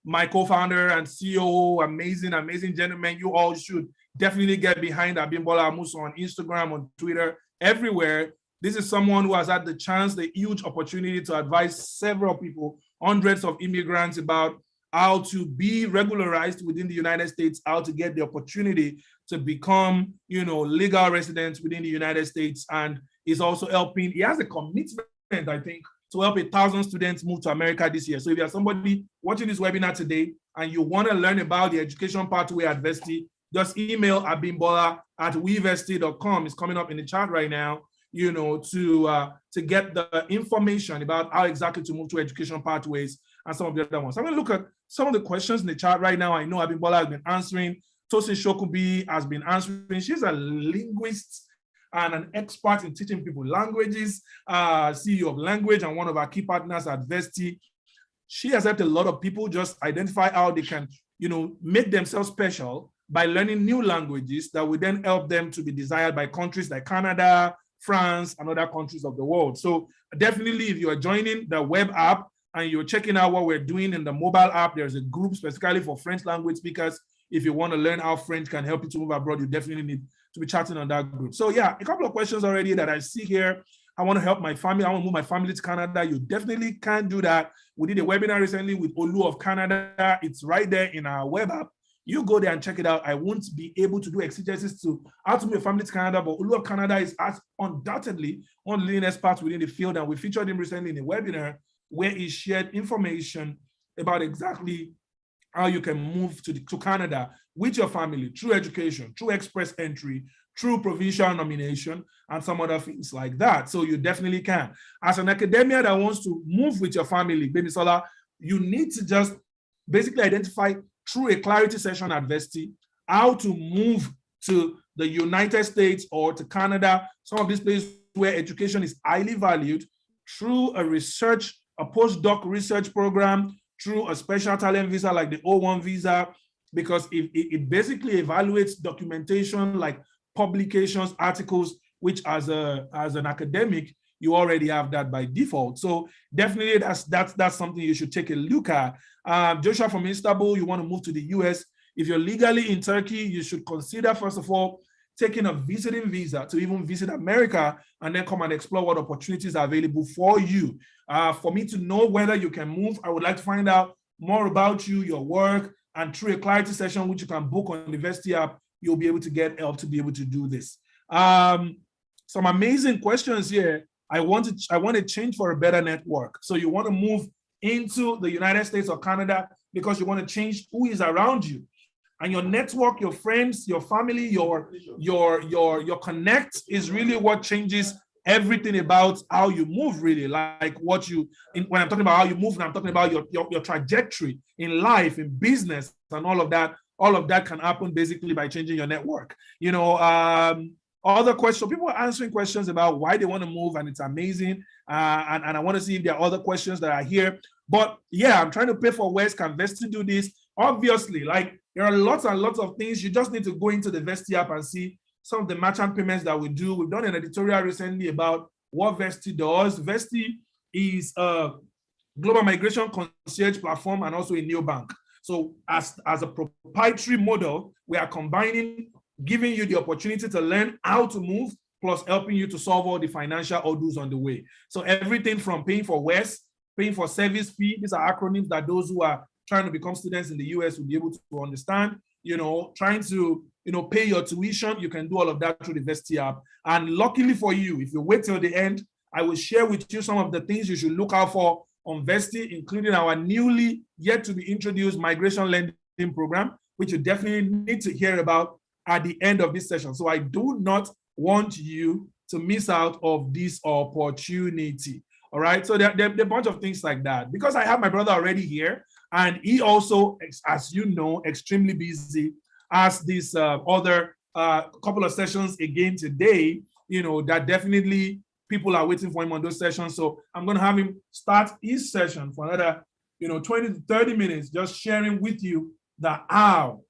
my co-founder and CEO, amazing gentlemen, you all should definitely get behind Abimbola Amusan on Instagram, on Twitter, everywhere. This is someone who has had the chance, the huge opportunity to advise several people, hundreds of immigrants, about how to be regularized within the United States, how to get the opportunity to become, you know, legal residents within the United States. And he's also helping, he has a commitment, I think, to help 1,000 students move to America this year. So if you're somebody watching this webinar today and you want to learn about the education pathway at Vesti, just email abimbola@wevesti.com. It's coming up in the chat right now, you know, to get the information about how exactly to move to education pathways and some of the other ones. I'm going to look at some of the questions in the chat right now. I know Abimbola has been answering. Tosin Shokubi has been answering. She's a linguist and an expert in teaching people languages, CEO of Language and one of our key partners at Vesti. She has helped a lot of people just identify how they can, you know, make themselves special by learning new languages that will then help them to be desired by countries like Canada, France, and other countries of the world. So definitely, if you are joining the web app and you're checking out what we're doing in the mobile app, there's a group specifically for French language speakers. If you want to learn how French can help you to move abroad, you definitely need to be chatting on that group. So yeah, a couple of questions already that I see here. I want to help my family. I want to move my family to Canada. You definitely can do that. We did a webinar recently with Olu of Canada. It's right there in our web app. You go there and check it out. I won't be able to do exegesis to how to move a family to Canada, but Olu of Canada is undoubtedly one of the leading experts within the field, and we featured him recently in a webinar where he shared information about exactly how you can move to Canada with your family through education, through express entry, through provincial nomination, and some other things like that. So you definitely can. As an academia that wants to move with your family, Gbemisola, you need to just basically identify through a clarity session at Vesti how to move to the United States or to Canada, some of these places where education is highly valued, through a postdoc research program, through a special talent visa like the O1 visa, because it basically evaluates documentation like publications, articles, which as an academic, you already have that by default. So definitely that's something you should take a look at. Joshua from Istanbul, you want to move to the US. If you're legally in Turkey, you should consider, first of all, taking a visiting visa to even visit America and then come and explore what opportunities are available for you. For me to know whether you can move, I would like to find out more about you, your work, and through a clarity session, which you can book on the Vesti app, you'll be able to get help to be able to do this. Some amazing questions here. I want to change for a better network. So you want to move into the United States or Canada because you want to change who is around you. And your network, your friends, your family, your connect is really what changes everything about how you move, really. Like what you, when I'm talking about how you move, and I'm talking about your trajectory in life, in business, and all of that. All of that can happen basically by changing your network. You know, other questions. People are answering questions about why they want to move, and it's amazing. And I want to see if there are other questions that are here. But yeah, I'm trying to pay for West. Can Vesti do this? Obviously, like there are lots and lots of things. You just need to go into the Vesti app and see some of the merchant payments that we do. We've done an editorial recently about what Vesti does. Vesti is a global migration concierge platform and also a neobank. So as a proprietary model, we are combining, giving you the opportunity to learn how to move, plus helping you to solve all the financial hurdles on the way. So everything from paying for West, paying for service fee, these are acronyms that those who are trying to become students in the US will be able to understand, you know, trying to, you know, pay your tuition, you can do all of that through the Vesti app. And luckily for you, if you wait till the end, I will share with you some of the things you should look out for on Vesti, including our newly yet to be introduced migration lending program, which you definitely need to hear about at the end of this session. So I do not want you to miss out of this opportunity. All right, so there are a bunch of things like that. Because I have my brother already here, and he also, as you know, extremely busy. as this other couple of sessions again today, that definitely people are waiting for him on those sessions. So I'm going to have him start his session for another, 20 to 30 minutes, just sharing with you the how.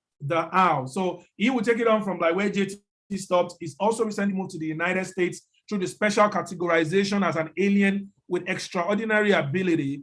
So he will take it on from like where JT stopped. He's also recently moved to the United States through the special categorization as an alien with extraordinary ability,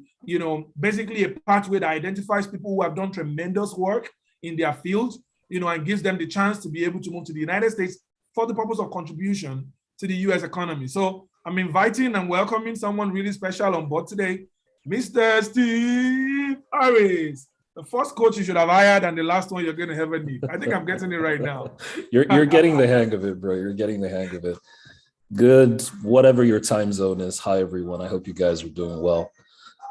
basically a pathway that identifies people who have done tremendous work in their field, and gives them the chance to be able to move to the United States for the purpose of contribution to the US economy. So I'm inviting and welcoming someone really special on board today, Mr. Steve Harris, the first coach you should have hired and the last one you're going to ever need. I think I'm getting it right now. You're getting the hang of it, bro. You're getting the hang of it. Good, whatever your time zone is. Hi, everyone. I hope you guys are doing well.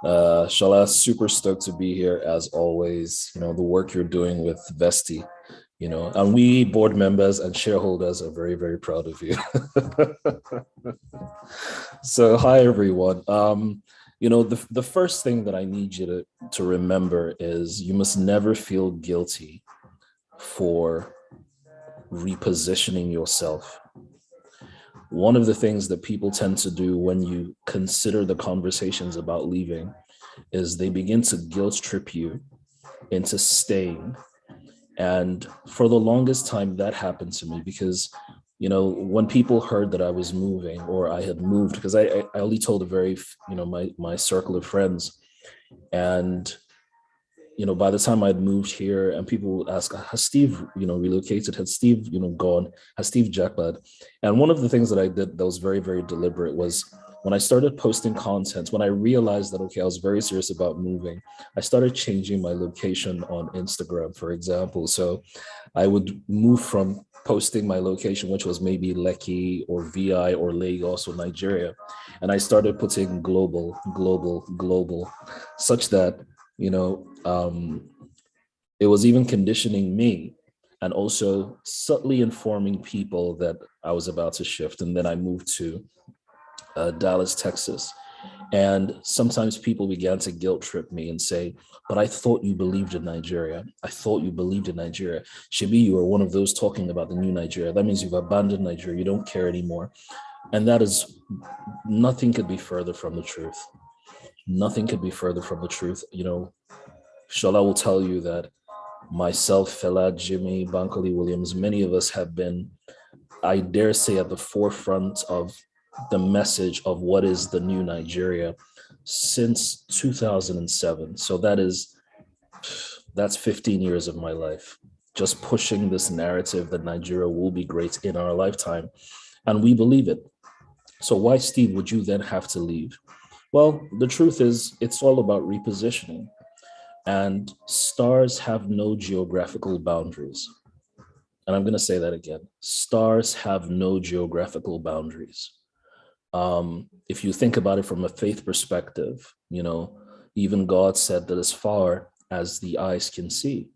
Shola, super stoked to be here as always. The work you're doing with Vesti, and we board members and shareholders are very, very proud of you. So hi, everyone. The first thing that I need you to remember is you must never feel guilty for repositioning yourself. One of the things that people tend to do when you consider the conversations about leaving is they begin to guilt trip you into staying. And for the longest time, that happened to me because, when people heard that I was moving or I had moved, because I only told a very, my circle of friends. And by the time I'd moved here and people would ask, has Steve, relocated? Has Steve, gone? Has Steve JAPA'd? And one of the things that I did that was very, very deliberate was when I started posting content, when I realized that, okay, I was very serious about moving, I started changing my location on Instagram, for example. So I would move from posting my location, which was maybe Lekki or VI or Lagos or Nigeria. And I started putting global, such that it was even conditioning me and also subtly informing people that I was about to shift. And then I moved to Dallas, Texas. And sometimes people began to guilt trip me and say, but I thought you believed in Nigeria. I thought you believed in Nigeria. Shabi, you are one of those talking about the new Nigeria. That means you've abandoned Nigeria. You don't care anymore. And that is, nothing could be further from the truth. Nothing could be further from the truth. Shola will tell you that myself, Fela, Jimmy, Bankole Williams, many of us have been, I dare say, at the forefront of the message of what is the new Nigeria since 2007. So that's 15 years of my life, just pushing this narrative that Nigeria will be great in our lifetime. And we believe it. So why, Steve, would you then have to leave? Well, the truth is, it's all about repositioning. And stars have no geographical boundaries. And I'm going to say that again. Stars have no geographical boundaries. If you think about it from a faith perspective, even God said that as far as the eyes can see,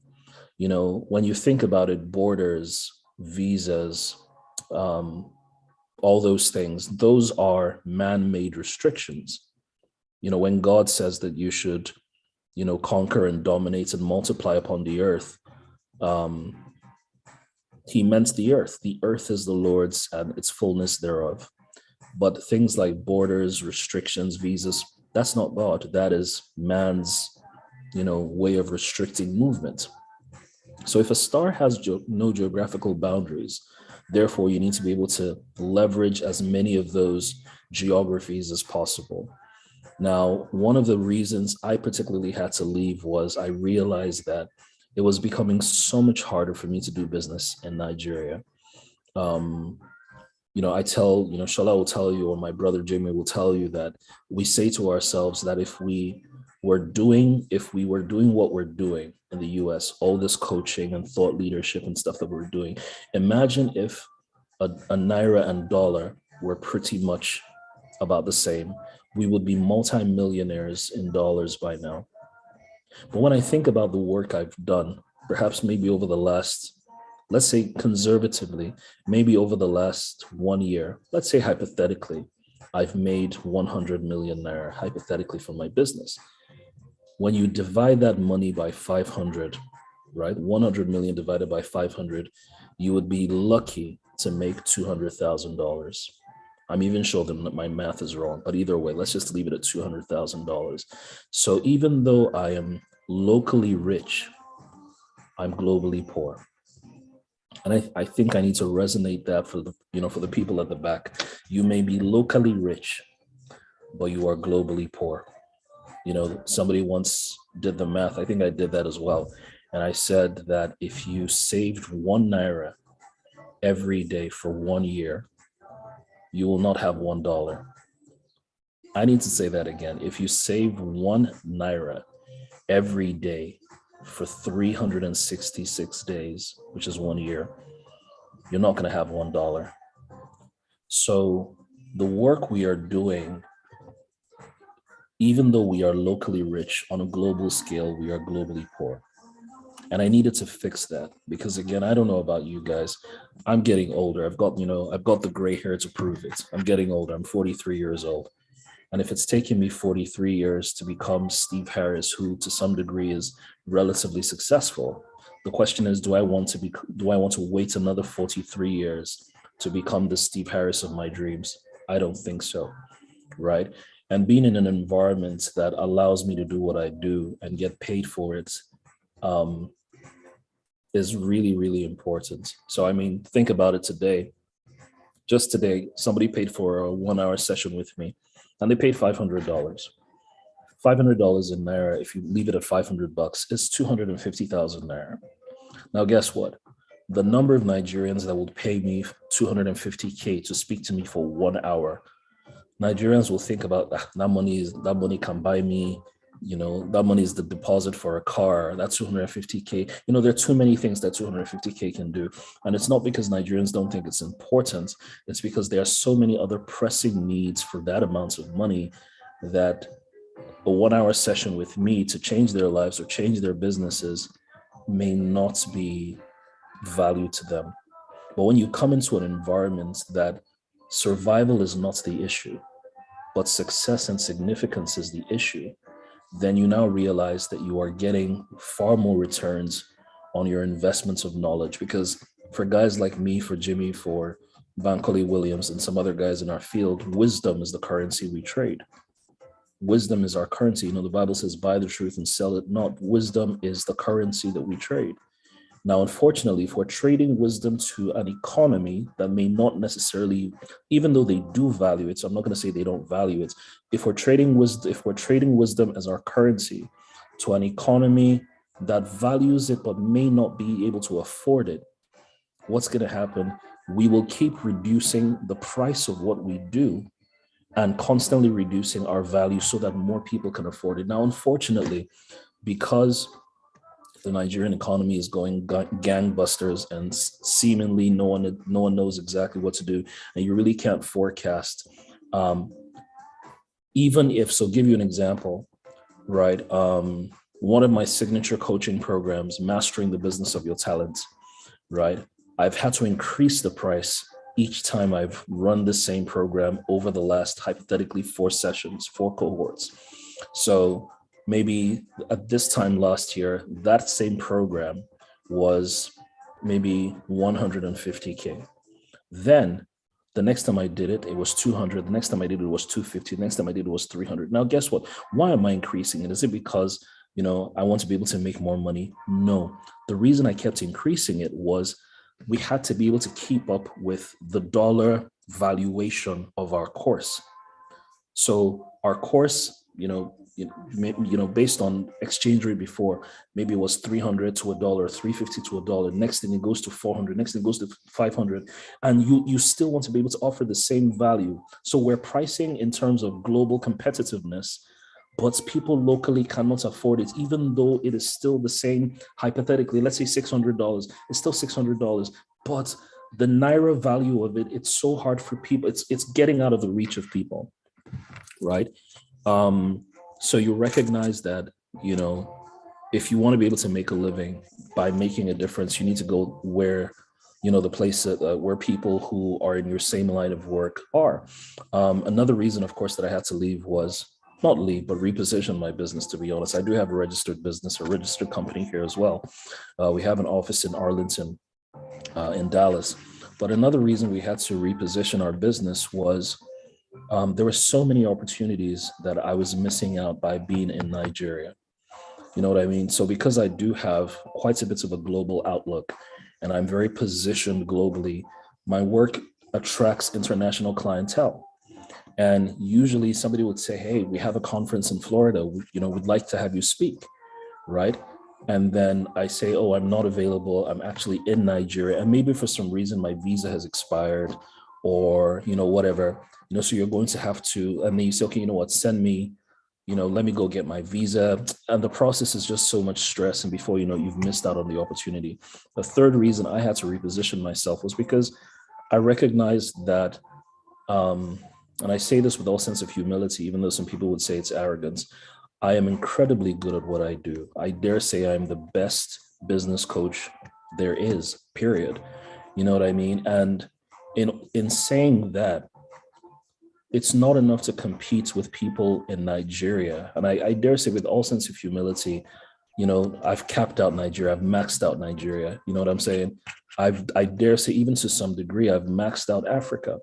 when you think about it, borders, visas, all those things, those are man-made restrictions. When God says that you should, conquer and dominate and multiply upon the earth, he meant the earth. The earth is the Lord's and its fullness thereof. But things like borders, restrictions, visas, that's not God. That is man's, way of restricting movement. So if a star has no geographical boundaries, therefore you need to be able to leverage as many of those geographies as possible. Now, one of the reasons I particularly had to leave was I realized that it was becoming so much harder for me to do business in Nigeria. I tell, Shola will tell you, or my brother Jimi will tell you that we say to ourselves that if we were doing what we're doing in the US, all this coaching and thought leadership and stuff that we're doing, imagine if a naira and dollar were pretty much about the same. We would be multi-millionaires in dollars by now. But when I think about the work I've done, perhaps maybe over the last, let's say conservatively, maybe over the last 1 year, let's say hypothetically, I've made 100 million naira hypothetically from my business. When you divide that money by 500, right? 100 million divided by 500, you would be lucky to make $200,000. I'm even sure that my math is wrong, but either way, let's just leave it at $200,000. So even though I am locally rich, I'm globally poor. And I think I need to resonate that for the people at the back. You may be locally rich, but you are globally poor. Somebody once did the math. I think I did that as well. And I said that if you saved 1 naira every day for 1 year, you will not have $1. I need to say that again. If you save 1 naira every day for 366 days, which is 1 year, you're not going to have $1. So the work we are doing, even though we are locally rich, on a global scale, we are globally poor. And I needed to fix that because, again, I don't know about you guys. I'm getting older. I've got the gray hair to prove it. I'm getting older. I'm 43 years old. And if it's taken me 43 years to become Steve Harris, who to some degree is relatively successful, the question is, do I want to wait another 43 years to become the Steve Harris of my dreams? I don't think so, right? And being in an environment that allows me to do what I do and get paid for it is really, really important. So, I mean, think about it today. Just today, somebody paid for a 1-hour session with me, and they paid $500. $500 in Naira, if you leave it at $500, is 250,000 Naira. Now, guess what? The number of Nigerians that would pay me 250K to speak to me for 1 hour, Nigerians will think about that money can buy me, that money is the deposit for a car, that's 250K. There are too many things that 250K can do. And it's not because Nigerians don't think it's important. It's because there are so many other pressing needs for that amount of money that a 1-hour session with me to change their lives or change their businesses may not be value to them. But when you come into an environment that survival is not the issue, but success and significance is the issue, then you now realize that you are getting far more returns on your investments of knowledge. Because for guys like me, for Jimmy, for Bankole Williams, and some other guys in our field, wisdom is the currency we trade. Wisdom is our currency. The Bible says, buy the truth and sell it not. Wisdom is the currency that we trade. Now, unfortunately, if we're trading wisdom to an economy that may not necessarily, even though they do value it, so I'm not going to say they don't value it. If we're trading wisdom as our currency to an economy that values it but may not be able to afford it, what's going to happen? We will keep reducing the price of what we do and constantly reducing our value so that more people can afford it. Now, unfortunately, because the Nigerian economy is going gangbusters and seemingly no one knows exactly what to do, and you really can't forecast. Even if, so give you an example, right? One of my signature coaching programs, Mastering the Business of Your Talent, right? I've had to increase the price each time I've run the same program over the last, hypothetically, 4 sessions, 4 cohorts. So maybe at this time last year, that same program was maybe 150K. Then the next time I did it, it was 200. The next time I did it was 250. The next time I did it was 300. Now, guess what? Why am I increasing it? Is it because, I want to be able to make more money? No. The reason I kept increasing it was we had to be able to keep up with the dollar valuation of our course. So our course, based on exchange rate before, maybe it was 300 to $1, 350 to $1. Next thing it goes to 400. Next thing it goes to 500. And you still want to be able to offer the same value. So we're pricing in terms of global competitiveness, but people locally cannot afford it, even though it is still the same. Hypothetically, let's say $600. It's still $600, but the Naira value of it, it's so hard for people. It's getting out of the reach of people, right? So you recognize that, if you want to be able to make a living by making a difference, you need to go where, the place where people who are in your same line of work are. Another reason, of course, that I had to leave was, not leave, but reposition my business, to be honest. I do have a registered business, a registered company here as well. We have an office in Arlington, in Dallas. But another reason we had to reposition our business was there were so many opportunities that I was missing out by being in Nigeria. You know what I mean? So because I do have quite a bit of a global outlook and I'm very positioned globally, my work attracts international clientele. And usually somebody would say, hey, we have a conference in Florida, we'd like to have you speak, right? And then I say, oh, I'm not available. I'm actually in Nigeria. And maybe for some reason my visa has expired or, whatever, so you're going to have to, and then you say, okay, you know what, send me, let me go get my visa. And the process is just so much stress. And before you know, you've missed out on the opportunity. The third reason I had to reposition myself was because I recognized that, and I say this with all sense of humility, even though some people would say it's arrogance, I am incredibly good at what I do. I dare say I'm the best business coach there is, period. You know what I mean? And in saying that, it's not enough to compete with people in Nigeria. And I dare say with all sense of humility, I've capped out Nigeria, I've maxed out Nigeria. You know what I'm saying? I dare say even to some degree, I've maxed out Africa.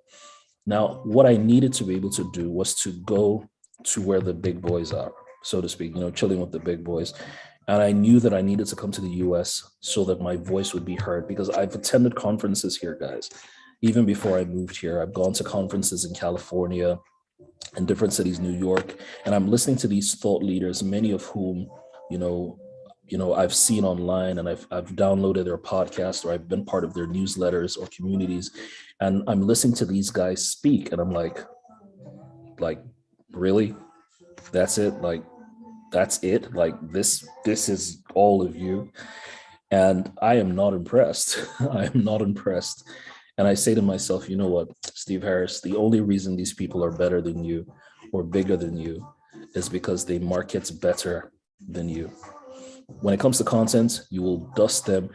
Now, what I needed to be able to do was to go to where the big boys are, so to speak, chilling with the big boys. And I knew that I needed to come to the US so that my voice would be heard, because I've attended conferences here, guys. Even before I moved here, I've gone to conferences in California and different cities, New York, and I'm listening to these thought leaders, many of whom, I've seen online, and I've downloaded their podcasts, or I've been part of their newsletters or communities, and I'm listening to these guys speak, and I'm like, really? That's it? Like, that's it? Like, this is all of you? And I am not impressed. I am not impressed. And I say to myself, you know what, Steve Harris, the only reason these people are better than you or bigger than you is because they market better than you. When it comes to content, you will dust them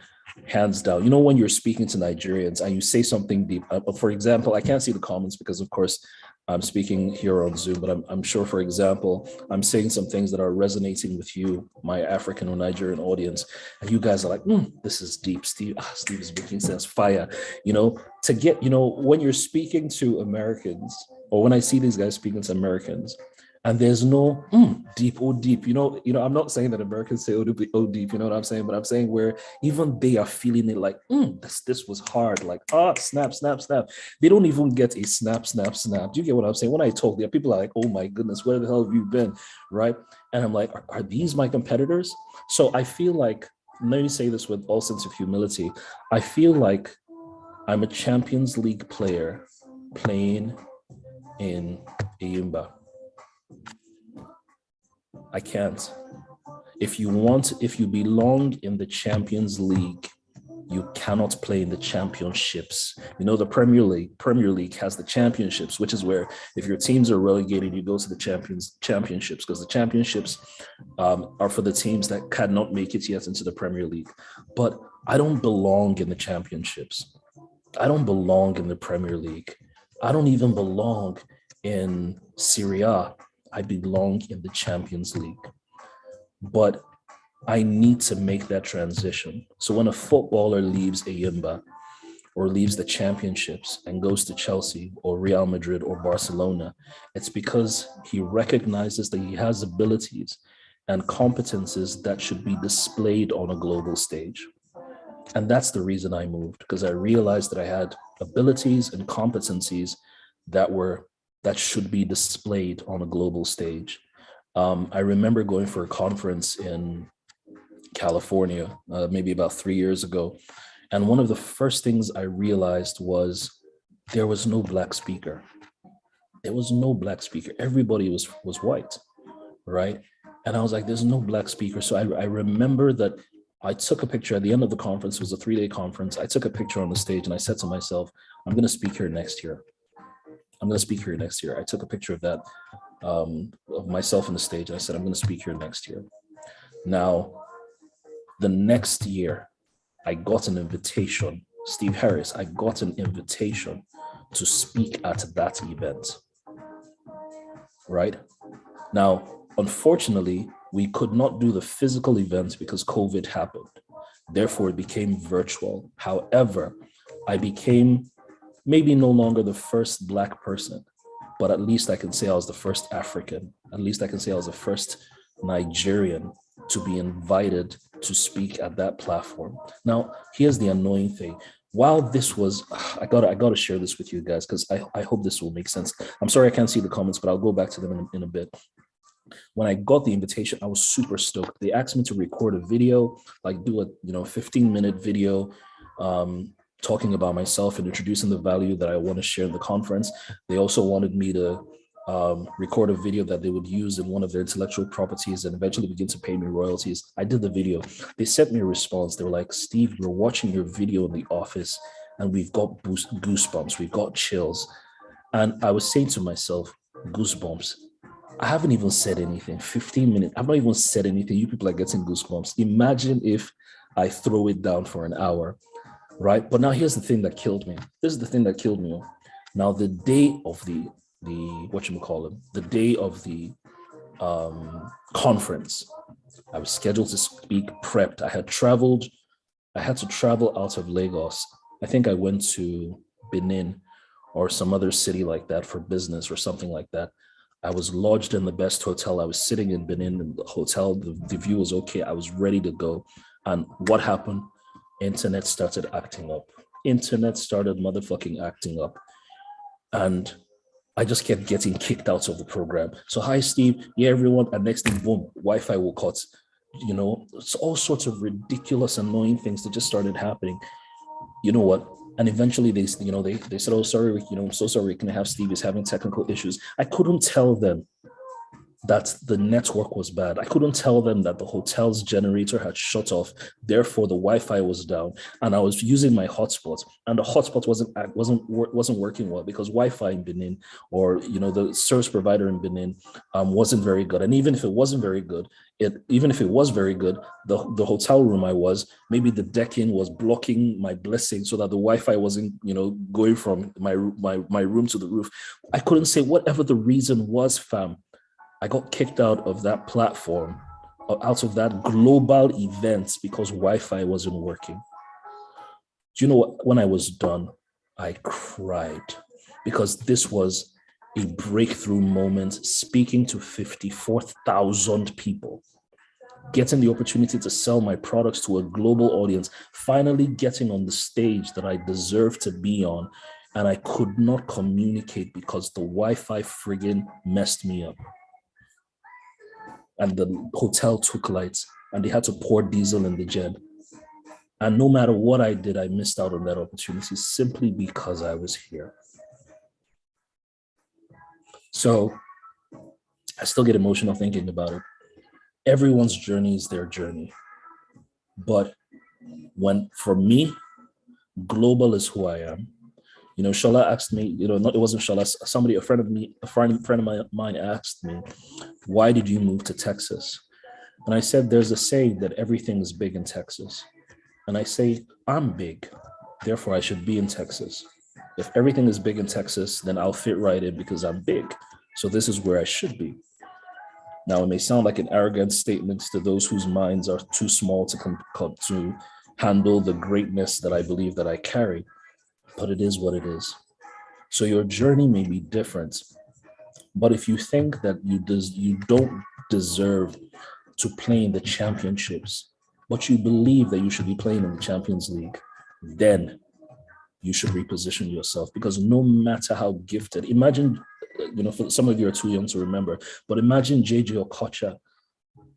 hands down. When you're speaking to Nigerians and you say something deep, for example, I can't see the comments because, of course, I'm speaking here on Zoom, but I'm sure, for example, I'm saying some things that are resonating with you, my African or Nigerian audience, and you guys are like, this is deep, Steve. Steve is making sense, fire. To get, when you're speaking to Americans, or when I see these guys speaking to Americans, and there's no deep, oh deep, I'm not saying that Americans say oh deep, you know what I'm saying? But I'm saying where even they are feeling it like, this was hard, like, snap. They don't even get a snap. Do you get what I'm saying? When I talk, there people are like, oh my goodness, where the hell have you been, right? And I'm like, are these my competitors? So I feel like, let me say this with all sense of humility, I feel like I'm a Champions League player playing in Ayimba. I can't. If you belong in the Champions League, you cannot play in the championships. The Premier League has the championships, which is where if your teams are relegated, you go to the championships, because the championships are for the teams that cannot make it yet into the Premier League. But I don't belong in the championships. I don't belong in the Premier League. I don't even belong in Serie A. I belong in the Champions League. But I need to make that transition. So when a footballer leaves Ayimba or leaves the championships and goes to Chelsea or Real Madrid or Barcelona, it's because he recognizes that he has abilities and competences that should be displayed on a global stage. And that's the reason I moved, because I realized that I had abilities and competencies that should be displayed on a global stage. I remember going for a conference in California, maybe about 3 years ago. And one of the first things I realized was there was no Black speaker. There was no Black speaker. Everybody was white, right? And I was like, there's no Black speaker. So I remember that I took a picture at the end of the conference. It was a 3-day conference. I took a picture on the stage and I said to myself, I'm going to speak here next year. I took a picture of that, of myself on the stage. And I said, I'm going to speak here next year. Now, the next year, I got an invitation. Steve Harris, I got an invitation to speak at that event, right? Now, unfortunately, we could not do the physical events because COVID happened. Therefore, it became virtual. However, I became maybe no longer the first Black person, but at least I can say I was the first African. At least I can say I was the first Nigerian to be invited to speak at that platform. Now, here's the annoying thing. While this was, I gotta share this with you guys because I hope this will make sense. I'm sorry I can't see the comments, but I'll go back to them in a bit. When I got the invitation, I was super stoked. They asked me to record a video, like do a 15-minute video talking about myself and introducing the value that I want to share in the conference. They also wanted me to record a video that they would use in one of their intellectual properties and eventually begin to pay me royalties. I did the video. They sent me a response. They were like, Steve, we're watching your video in the office and we've got goosebumps. We've got chills. And I was saying to myself, goosebumps. I haven't even said anything. 15 minutes. I've not even said anything. You people are getting goosebumps. Imagine if I throw it down for an hour, right? But now here's the thing that killed me. This is the thing that killed me. Now, the day of the day of the conference, I was scheduled to speak, prepped. I had to travel out of Lagos. I think I went to Benin or some other city like that for business or something like that. I was lodged in the best hotel. I was sitting in Benin in the hotel. The view was okay. I was ready to go. And what happened? Internet started acting up. Internet started motherfucking acting up. And I just kept getting kicked out of the program. So, hi, Steve. Yeah, everyone. And next thing, boom, Wi-Fi will cut. It's all sorts of ridiculous, annoying things that just started happening. You know what? And eventually they said, oh, sorry, I'm so sorry. Can I have Steve is having technical issues. I couldn't tell them that the network was bad. I couldn't tell them that the hotel's generator had shut off. Therefore, the Wi-Fi was down, and I was using my hotspot, and the hotspot wasn't working well because Wi-Fi in Benin, or the service provider in Benin, wasn't very good. And even if it wasn't very good, the hotel room I was, maybe the decking was blocking my blessing so that the Wi-Fi wasn't going from my room to the roof. I couldn't say whatever the reason was, fam. I got kicked out of that platform, out of that global event because Wi-Fi wasn't working. Do you know what? When I was done, I cried because this was a breakthrough moment, speaking to 54,000 people, getting the opportunity to sell my products to a global audience, finally getting on the stage that I deserve to be on. And I could not communicate because the Wi-Fi friggin' messed me up. And the hotel took lights and they had to pour diesel in the jet. And no matter what I did, I missed out on that opportunity simply because I was here. So I still get emotional thinking about it. Everyone's journey is their journey. But for me, global is who I am. Shola asked me, it wasn't Shola, a friend of mine asked me, why did you move to Texas? And I said, there's a saying that everything is big in Texas. And I say, I'm big, therefore I should be in Texas. If everything is big in Texas, then I'll fit right in because I'm big. So this is where I should be. Now, it may sound like an arrogant statement to those whose minds are too small to handle the greatness that I believe that I carry. But it is what it is. So your journey may be different. But if you think that you don't deserve to play in the championships, but you believe that you should be playing in the Champions League, then you should reposition yourself. Because no matter how gifted, imagine, for some of you are too young to remember, but imagine JJ Okocha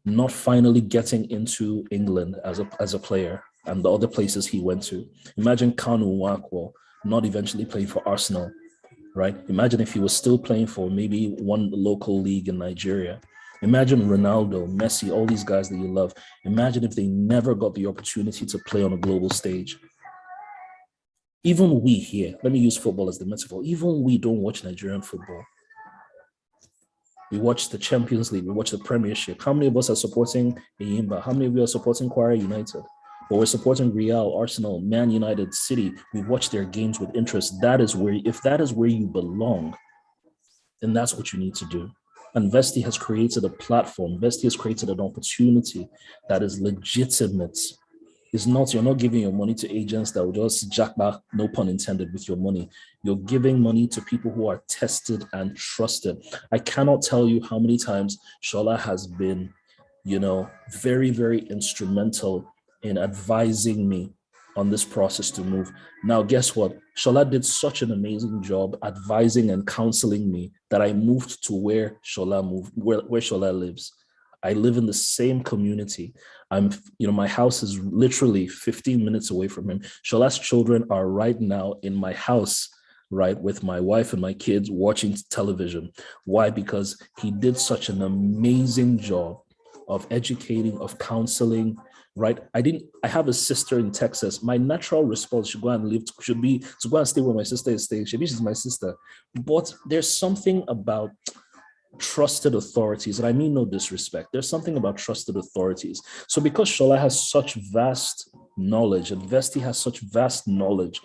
not finally getting into England as a player and the other places he went to. Imagine Kanu Nwankwo not eventually playing for Arsenal, right? Imagine if he was still playing for maybe one local league in Nigeria. Imagine Ronaldo, Messi, all these guys that you love. Imagine if they never got the opportunity to play on a global stage. Even we here, let me use football as the metaphor, even we don't watch Nigerian football. We watch the Champions League, we watch the Premiership. How many of us are supporting Eyimba? How many of you are supporting Kwara United? Or we're supporting Real, Arsenal, Man United, City. We watch their games with interest. If that is where you belong, then that's what you need to do. And Vesti has created a platform. Vesti has created an opportunity that is legitimate. It's not, you're not giving your money to agents that will just jack back, no pun intended, with your money. You're giving money to people who are tested and trusted. I cannot tell you how many times Shola has been, very, very instrumental in advising me on this process to move. Now, guess what? Shola did such an amazing job advising and counseling me that I moved to where Shola moved, where Shola lives. I live in the same community. My house is literally 15 minutes away from him. Shola's children are right now in my house, right, with my wife and my kids watching television. Why? Because he did such an amazing job of educating, of counseling, right? I have a sister in Texas. My natural response should be to go and stay where my sister is staying. She's my sister. But there's something about trusted authorities, and I mean no disrespect. There's something about trusted authorities. So because Shola has such vast knowledge and Vesti has such vast knowledge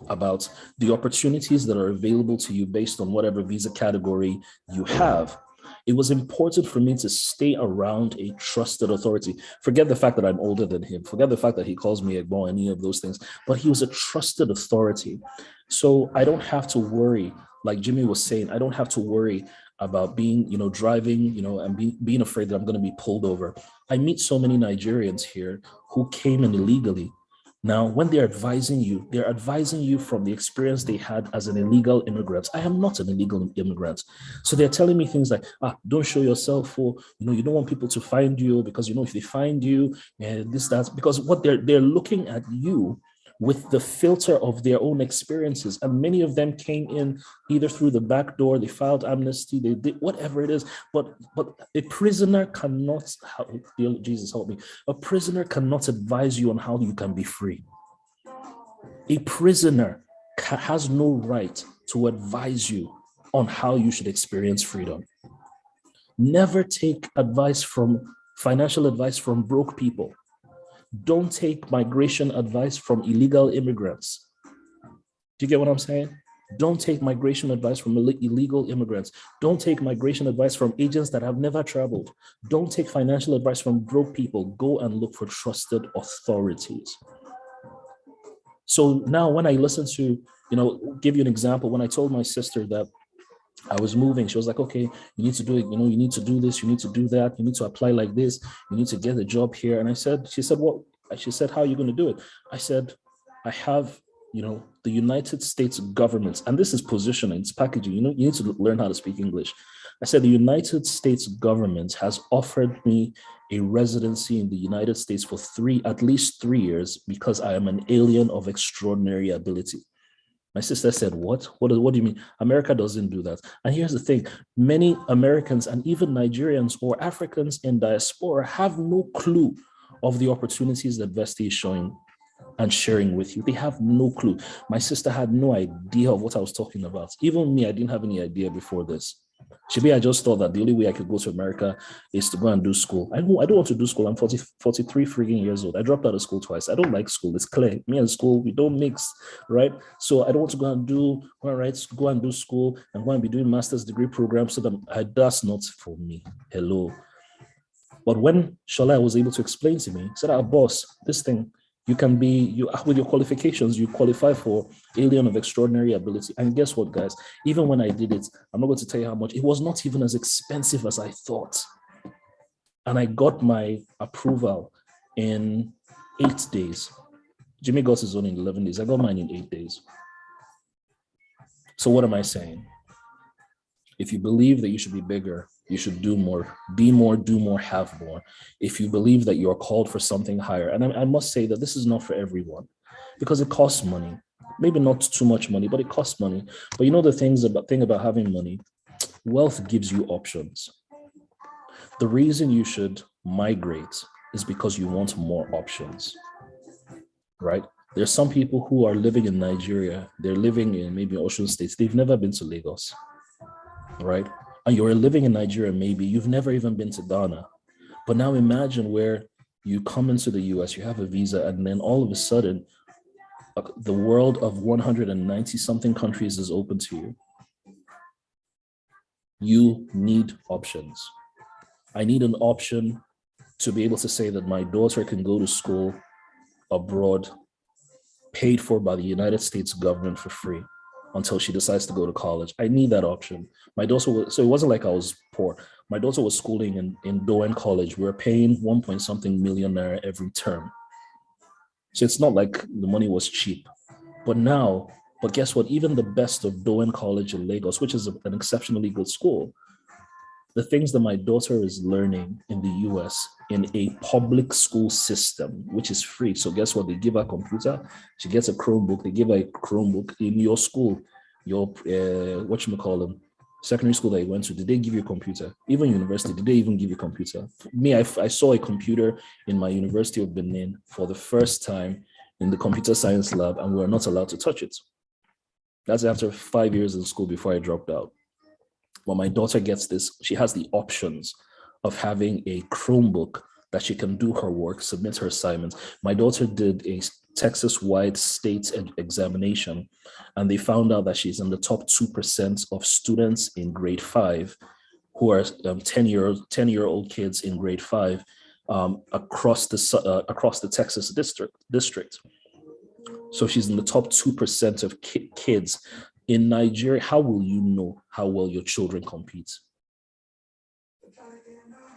about the opportunities that are available to you based on whatever visa category you have, it was important for me to stay around a trusted authority. Forget the fact that I'm older than him. Forget the fact that he calls me Egbon, any of those things. But he was a trusted authority. So I don't have to worry, like Jimmy was saying, I don't have to worry about being, driving, and being afraid that I'm going to be pulled over. I meet so many Nigerians here who came in illegally. Now, when they're advising you from the experience they had as an illegal immigrant. I am not an illegal immigrant. So they're telling me things like, don't show yourself, or, you don't want people to find you because, if they find you, this, that, because what they're looking at you with the filter of their own experiences. And many of them came in either through the back door, they filed amnesty, they did whatever it is. But a prisoner cannot, Jesus help me, a prisoner cannot advise you on how you can be free. A prisoner has no right to advise you on how you should experience freedom. Never take financial advice from broke people. Don't take migration advice from illegal immigrants. Do you get what I'm saying? Don't take migration advice from illegal immigrants. Don't take migration advice from agents that have never traveled. Don't take financial advice from broke people. Go and look for trusted authorities. So now when I listen to, give you an example, when I told my sister that I was moving, she was like, okay, you need to do it. You need to do this. You need to do that. You need to apply like this. You need to get a job here. And she said, what? She said, how are you going to do it? I said, I have, the United States government, and this is positioning, it's packaging. You need to learn how to speak English. I said, the United States government has offered me a residency in the United States for at least 3 years because I am an alien of extraordinary ability. My sister said, what? What do you mean? America doesn't do that. And here's the thing. Many Americans and even Nigerians or Africans in diaspora have no clue of the opportunities that Vesti is showing and sharing with you. They have no clue. My sister had no idea of what I was talking about. Even me, I didn't have any idea before this. I just thought that the only way I could go to America is to go and do school. I don't want to do school. I'm 43 freaking years old. I dropped out of school twice. I don't like school. It's clear. Me and school, we don't mix, right? So I don't want to go and do school and go and be doing master's degree programs. So that's not for me. Hello. But when Shola was able to explain to me, he said, boss, this thing, with your qualifications, you qualify for alien of extraordinary ability. And guess what, guys? Even when I did it, I'm not going to tell you how much. It was not even as expensive as I thought. And I got my approval in 8 days. Jimmy got his own in 11 days. I got mine in 8 days. So what am I saying? If you believe that you should be bigger, you should do more, be more, do more, have more. If you believe that you're called for something higher, and I must say that this is not for everyone because it costs money. Maybe not too much money, but it costs money. But the thing about having money, wealth gives you options. The reason you should migrate is because you want more options, right? There's some people who are living in Nigeria. They're living in maybe Osun states. They've never been to Lagos, right? And you're living in Nigeria, maybe you've never even been to Ghana. But now imagine where you come into the US, you have a visa, and then all of a sudden, the world of 190 something countries is open to you. You need options. I need an option to be able to say that my daughter can go to school abroad, paid for by the United States government for free until she decides to go to college. I need that option. My daughter was, so it wasn't like I was poor. My daughter was schooling in Doane College. We were paying 1 point something million naira every term. So it's not like the money was cheap. But guess what? Even the best of Doane College in Lagos, which is an exceptionally good school, the things that my daughter is learning in the US in a public school system, which is free. So guess what? They give her a computer, she gets a Chromebook, they give her a Chromebook in your school, your, secondary school that you went to, did they give you a computer? Even university, did they even give you a computer? Me, I saw a computer in my University of Benin for the first time in the computer science lab, and we were not allowed to touch it. That's after 5 years in school before I dropped out. Well, my daughter gets this, she has the options of having a Chromebook that she can do her work, submit her assignments. My daughter did a Texas-wide state examination, and they found out that she's in the top 2% of students in grade 5 who are 10-year-old kids in grade 5 across the Texas district. So she's in the top 2% of kids. In Nigeria, how will you know how well your children compete?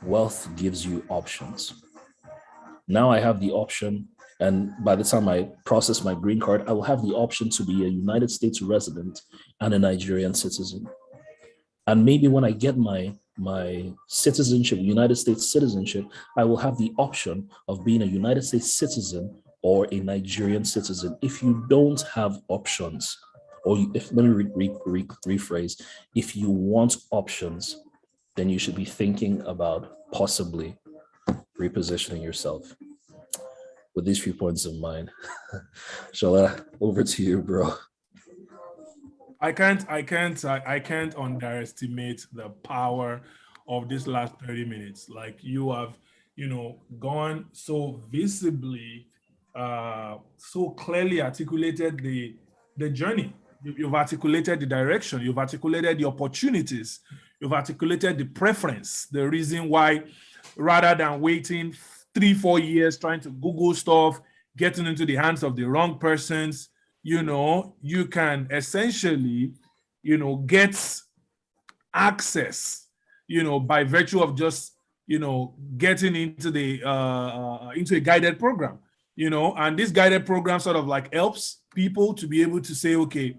Wealth gives you options. Now I have the option, and by the time I process my green card, I will have the option to be a United States resident and a Nigerian citizen. And maybe when I get my citizenship, United States citizenship, I will have the option of being a United States citizen or a Nigerian citizen. If you don't have options, or let me rephrase, if you want options, then you should be thinking about possibly repositioning yourself. With these few points in mind, Shola, over to you, bro. I can't underestimate the power of this last 30 minutes. Like you have, gone so visibly, so clearly articulated the journey. You've articulated the direction, you've articulated the opportunities, you've articulated the preference, the reason why, rather than waiting 3-4 years trying to Google stuff, getting into the hands of the wrong persons, you can essentially, get access, by virtue of just, getting into into a guided program, and this guided program sort of like helps people to be able to say, okay,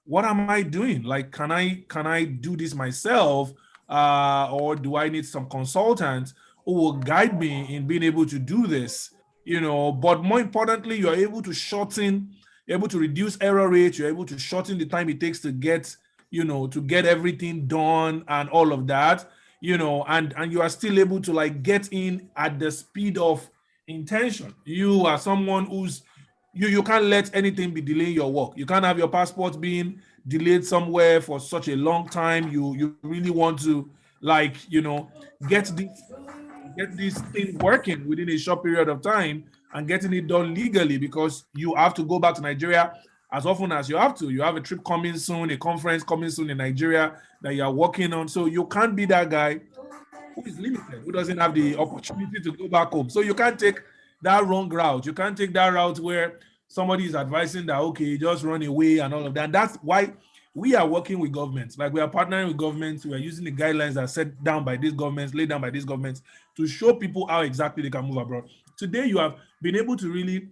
what am I doing? Like, can I do this myself? Or do I need some consultants who will guide me in being able to do this? But more importantly, you're able to reduce error rates, you're able to shorten the time it takes to get everything done and all of that, and you are still able to like get in at the speed of intention. You are someone who's you can't let anything be delaying your work. You can't have your passport being delayed somewhere for such a long time. You really want to get this thing working within a short period of time and getting it done legally, because you have to go back to Nigeria as often as you have to. You have a trip coming soon, a conference coming soon in Nigeria that you are working on. So you can't be that guy who is limited, who doesn't have the opportunity to go back home. So you can't take that wrong route. You can't take that route where somebody is advising that, okay, just run away and all of that. And that's why we are working with governments. Like, we are partnering with governments. We are using the guidelines that are set down by these governments, laid down by these governments, to show people how exactly they can move abroad. Today, you have been able to really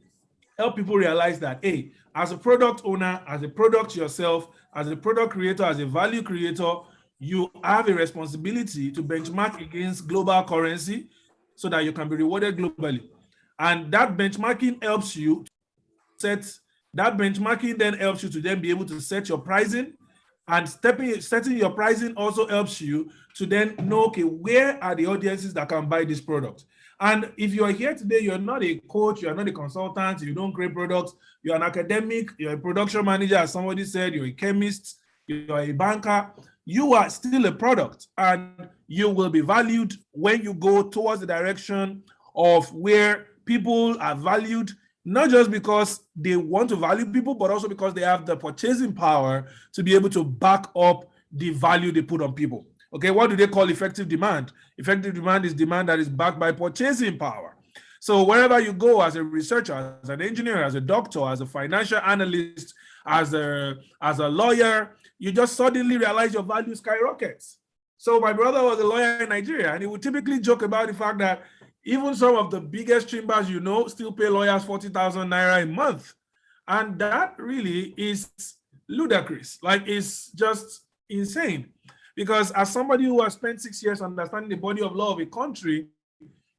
help people realize that, hey, as a product owner, as a product yourself, as a product creator, as a value creator, you have a responsibility to benchmark against global currency so that you can be rewarded globally. And that benchmarking helps you then helps you to then be able to set your pricing, and setting your pricing also helps you to then know, okay, where are the audiences that can buy this product? And if you are here today, you're not a coach, you're not a consultant, you don't create products, you're an academic, you're a production manager, as somebody said, you're a chemist, you're a banker, you are still a product, and you will be valued when you go towards the direction of where people are valued, not just because they want to value people, but also because they have the purchasing power to be able to back up the value they put on people. Okay, what do they call effective demand? Effective demand is demand that is backed by purchasing power. So wherever you go as a researcher, as an engineer, as a doctor, as a financial analyst, as a lawyer, you just suddenly realize your value skyrockets. So my brother was a lawyer in Nigeria, and he would typically joke about the fact that even some of the biggest chambers, still pay lawyers 40,000 naira a month. And that really is ludicrous. Like, it's just insane. Because as somebody who has spent 6 years understanding the body of law of a country,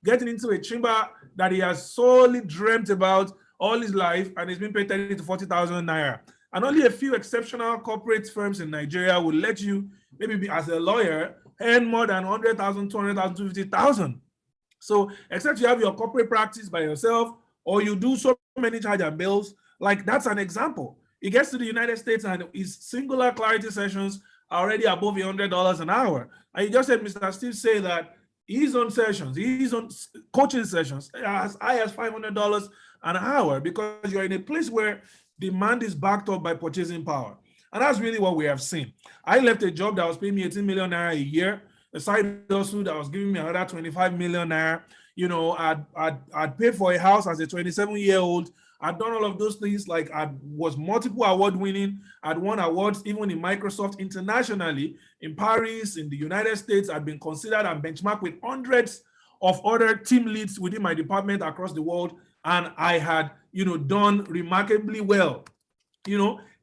getting into a chamber that he has solely dreamt about all his life, and he's been paid 30 to 40,000 naira. And only a few exceptional corporate firms in Nigeria will let you, maybe as a lawyer, earn more than 100,000, 200,000, 250,000. So except you have your corporate practice by yourself, or you do so many charge and bills, like that's an example. He gets to the United States and his singular clarity sessions are already above $100 an hour. And you just said Mr. Steve say that he's on sessions, he's on coaching sessions as high as $500 an hour, because you're in a place where demand is backed up by purchasing power. And that's really what we have seen. I left a job that was paying me 18 million naira a year, a side hustle that was giving me another 25 million naira. I'd paid for a house as a 27-year-old. I'd done all of those things. Like, I was multiple award winning. I'd won awards even in Microsoft internationally, in Paris, in the United States. I'd been considered and benchmarked with hundreds of other team leads within my department across the world. And I had, done remarkably well.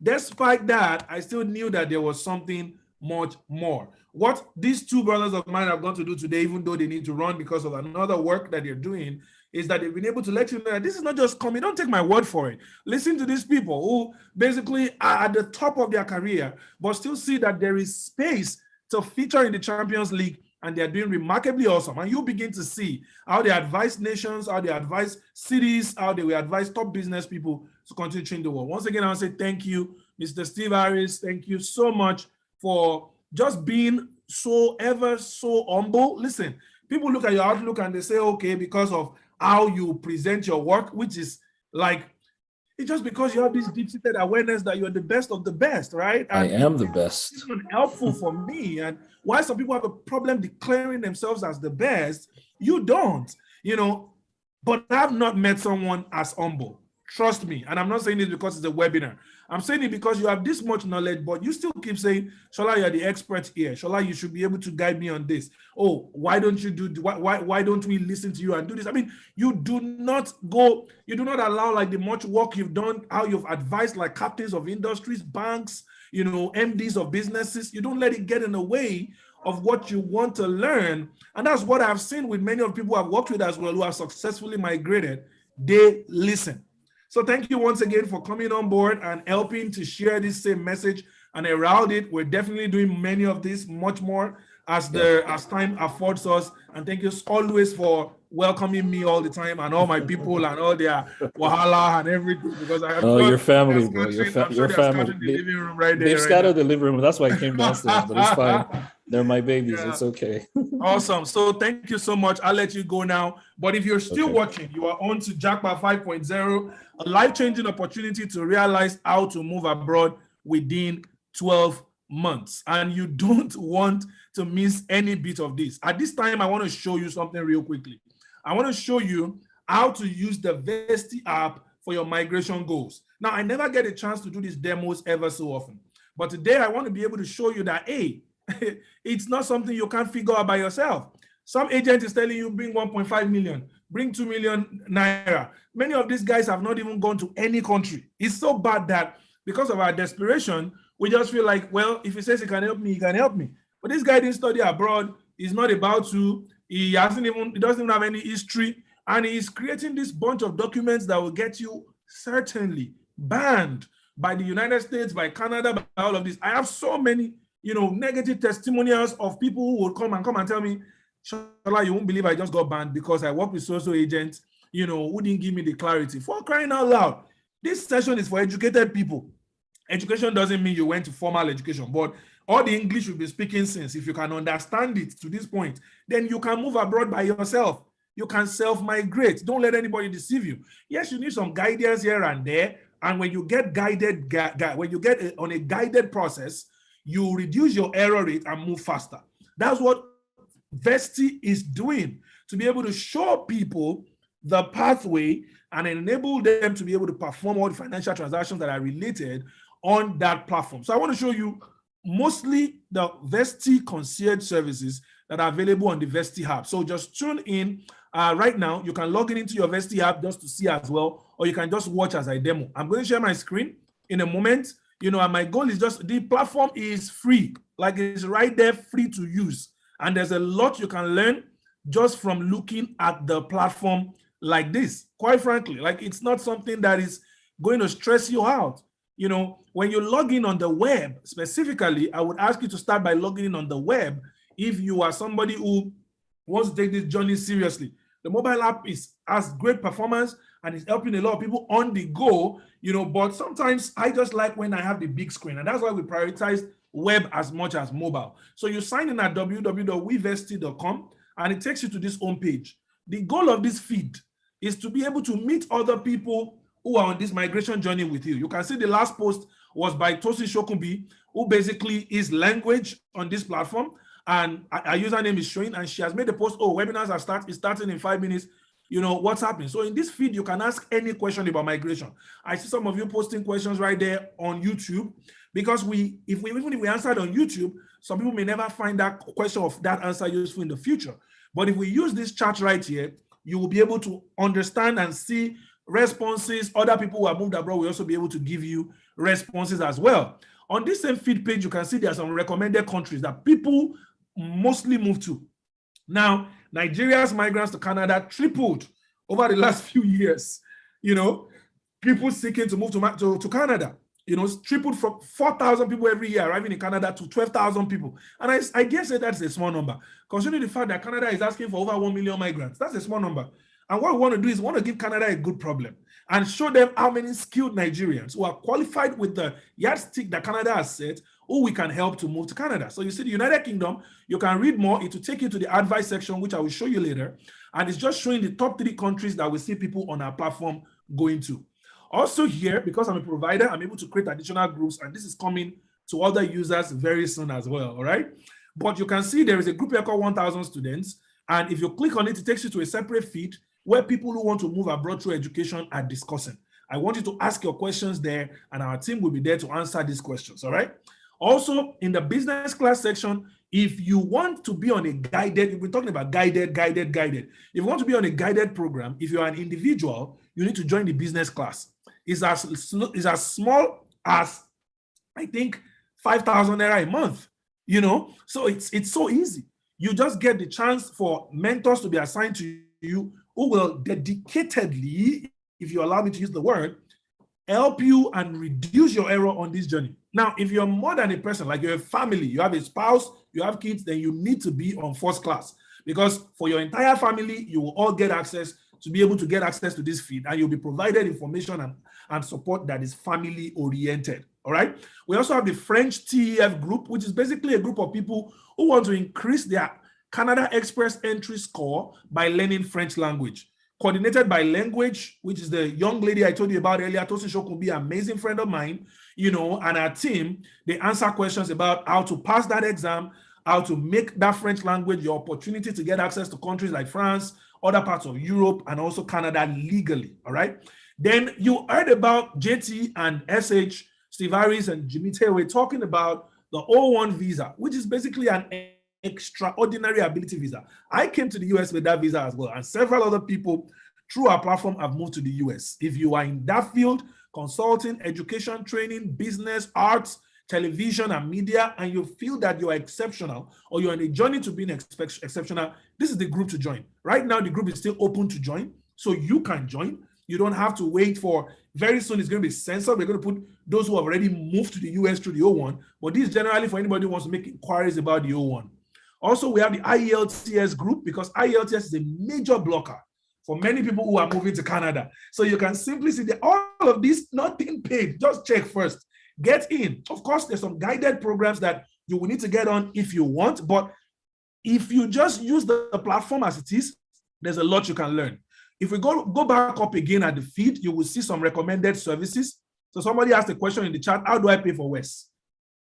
Despite that, I still knew that there was something much more. What these two brothers of mine are going to do today, even though they need to run because of another work that they're doing, is that they've been able to let you know that this is not just coming. Don't take my word for it. Listen to these people who basically are at the top of their career, but still see that there is space to feature in the Champions League, and they're doing remarkably awesome. And you begin to see how they advise nations, how they advise cities, how they will advise top business people to continue to change the world. Once again, I'll say thank you, Mr. Steve Harris. Thank you so much for just being so humble. Listen, people look at your outlook and they say, okay, because of how you present your work, which is like, it's just because you have this deep-seated awareness that you're the best of the best, right? And I am the best. It's been helpful for me. And why some people have a problem declaring themselves as the best, you don't, but I've not met someone as humble. Trust me. And I'm not saying this because it's a webinar. I'm saying it because you have this much knowledge, but you still keep saying, Shola, you're the expert here. Shola, you should be able to guide me on this. Oh, why don't you do, why don't we listen to you and do this? I mean, you do not allow like the much work you've done, how you've advised like captains of industries, banks, MDs of businesses. You don't let it get in the way of what you want to learn. And that's what I've seen with many of the people I've worked with as well who have successfully migrated. They listen. So thank you once again for coming on board and helping to share this same message and around it. We're definitely doing many of these, much more as time affords us. And thank you always for welcoming me all the time and all my people and all their wahala and everything, because I have your family, bro. Your family. The living room right there. They've scattered the living room. That's why I came downstairs, but it's fine. They're my babies. Yeah. It's okay. Awesome. So thank you so much. I'll let you go now. But if you're still watching, you are on to JAPA 5.0, a life-changing opportunity to realize how to move abroad within 12 months. And you don't want to miss any bit of this. At this time, I want to show you something real quickly. I want to show you how to use the Vesti app for your migration goals. Now, I never get a chance to do these demos ever so often. But today, I want to be able to show you that, hey, it's not something you can't figure out by yourself. Some agent is telling you bring 1.5 million, bring 2 million naira. Many of these guys have not even gone to any country. It's so bad that because of our desperation, we just feel like, well, if he says he can help me, he can help me. But this guy didn't study abroad. He's not about to. He doesn't even have any history. And he's creating this bunch of documents that will get you certainly banned by the United States, by Canada, by all of this. I have so many negative testimonials of people who would come and tell me, Shola, you won't believe I just got banned because I work with social agents, who didn't give me the clarity. For crying out loud, this session is for educated people. Education doesn't mean you went to formal education, but all the English you've been speaking since, if you can understand it to this point, then you can move abroad by yourself. You can self-migrate. Don't let anybody deceive you. Yes, you need some guidance here and there. And when you get guided, when you get on a guided process, you reduce your error rate and move faster. That's what Vesti is doing, to be able to show people the pathway and enable them to be able to perform all the financial transactions that are related on that platform. So I want to show you mostly the Vesti concierge services that are available on the Vesti app. So just tune in right now. You can log in into your Vesti app just to see as well, or you can just watch as I demo. I'm going to share my screen in a moment. You know, and my goal is just, the platform is free, like it's right there, free to use. And there's a lot you can learn just from looking at the platform like this. Quite frankly, like, it's not something that is going to stress you out. You know, when you log in on the web, specifically, I would ask you to start by logging in on the web if you are somebody who wants to take this journey seriously. The mobile app has great performance and is helping a lot of people on the go, you know, but sometimes I just like when I have the big screen, and that's why we prioritize web as much as mobile. So you sign in at www.wevesti.com and it takes you to this homepage. The goal of this feed is to be able to meet other people who are on this migration journey with you. You can see the last post was by Tosin Shokunbi, who basically is language on this platform, and our username is showing, and she has made a post, oh, webinars are starting in 5 minutes. You know what's happening. So in this feed, you can ask any question about migration. I see some of you posting questions right there on YouTube, because even if we answered on YouTube, some people may never find that question of that answer useful in the future. But if we use this chat right here, you will be able to understand and see responses. Other people who have moved abroad will also be able to give you responses as well. On this same feed page, you can see there are some recommended countries that people mostly move to. Now, Nigeria's migrants to Canada tripled over the last few years. You know, people seeking to move to Canada, you know, tripled from 4,000 people every year arriving in Canada to 12,000 people. And I guess that's a small number, considering the fact that Canada is asking for over 1 million migrants. That's a small number. And what we want to do is we want to give Canada a good problem and show them how many skilled Nigerians who are qualified with the yardstick that Canada has set, who we can help to move to Canada. So you see the United Kingdom, you can read more. It will take you to the advice section, which I will show you later. And it's just showing the top 3 countries that we see people on our platform going to. Also here, because I'm a provider, I'm able to create additional groups, and this is coming to other users very soon as well, all right? But you can see there is a group here called 1,000 students. And if you click on it, it takes you to a separate feed where people who want to move abroad through education are discussing. I want you to ask your questions there, and our team will be there to answer these questions, all right? Also, in the business class section, if you want to be on a guided, we're talking about guided. If you want to be on a guided program, if you're an individual, you need to join the business class. It's as small as, I think, 5,000 naira a month, you know? So it's so easy. You just get the chance for mentors to be assigned to you who will dedicatedly, if you allow me to use the word, help you and reduce your error on this journey. Now, if you're more than a person, like you're a family, you have a spouse, you have kids, then you need to be on first class, because for your entire family, you will all get access to be able to get access to this feed, and you'll be provided information and support that is family oriented. All right. We also have the French Tef Group, which is basically a group of people who want to increase their Canada Express entry score by learning French language. Coordinated by Language, which is the young lady I told you about earlier, Tosin Shokunbi, amazing friend of mine, you know, and our team, they answer questions about how to pass that exam, how to make that French language your opportunity to get access to countries like France, other parts of Europe, and also Canada legally, all right? Then you heard about JT and SH, Steve Harris and Jimi Tewe talking about the O1 visa, which is basically an extraordinary ability visa. I came to the US with that visa as well, and several other people through our platform have moved to the US. If you are in that field, consulting, education, training, business, arts, television, and media, and you feel that you are exceptional or you're on a journey to being exceptional, this is the group to join. Right now, the group is still open to join, so you can join. You don't have to wait for, very soon it's going to be censored. We're going to put those who have already moved to the US through the O1, but this is generally for anybody who wants to make inquiries about the O1. Also, we have the IELTS group, because IELTS is a major blocker for many people who are moving to Canada. So you can simply see that all of this, nothing paid, just check first, get in. Of course, there's some guided programs that you will need to get on if you want, but if you just use the platform as it is, there's a lot you can learn. If we go back up again at the feed, you will see some recommended services. So somebody asked a question in the chat, how do I pay for WES?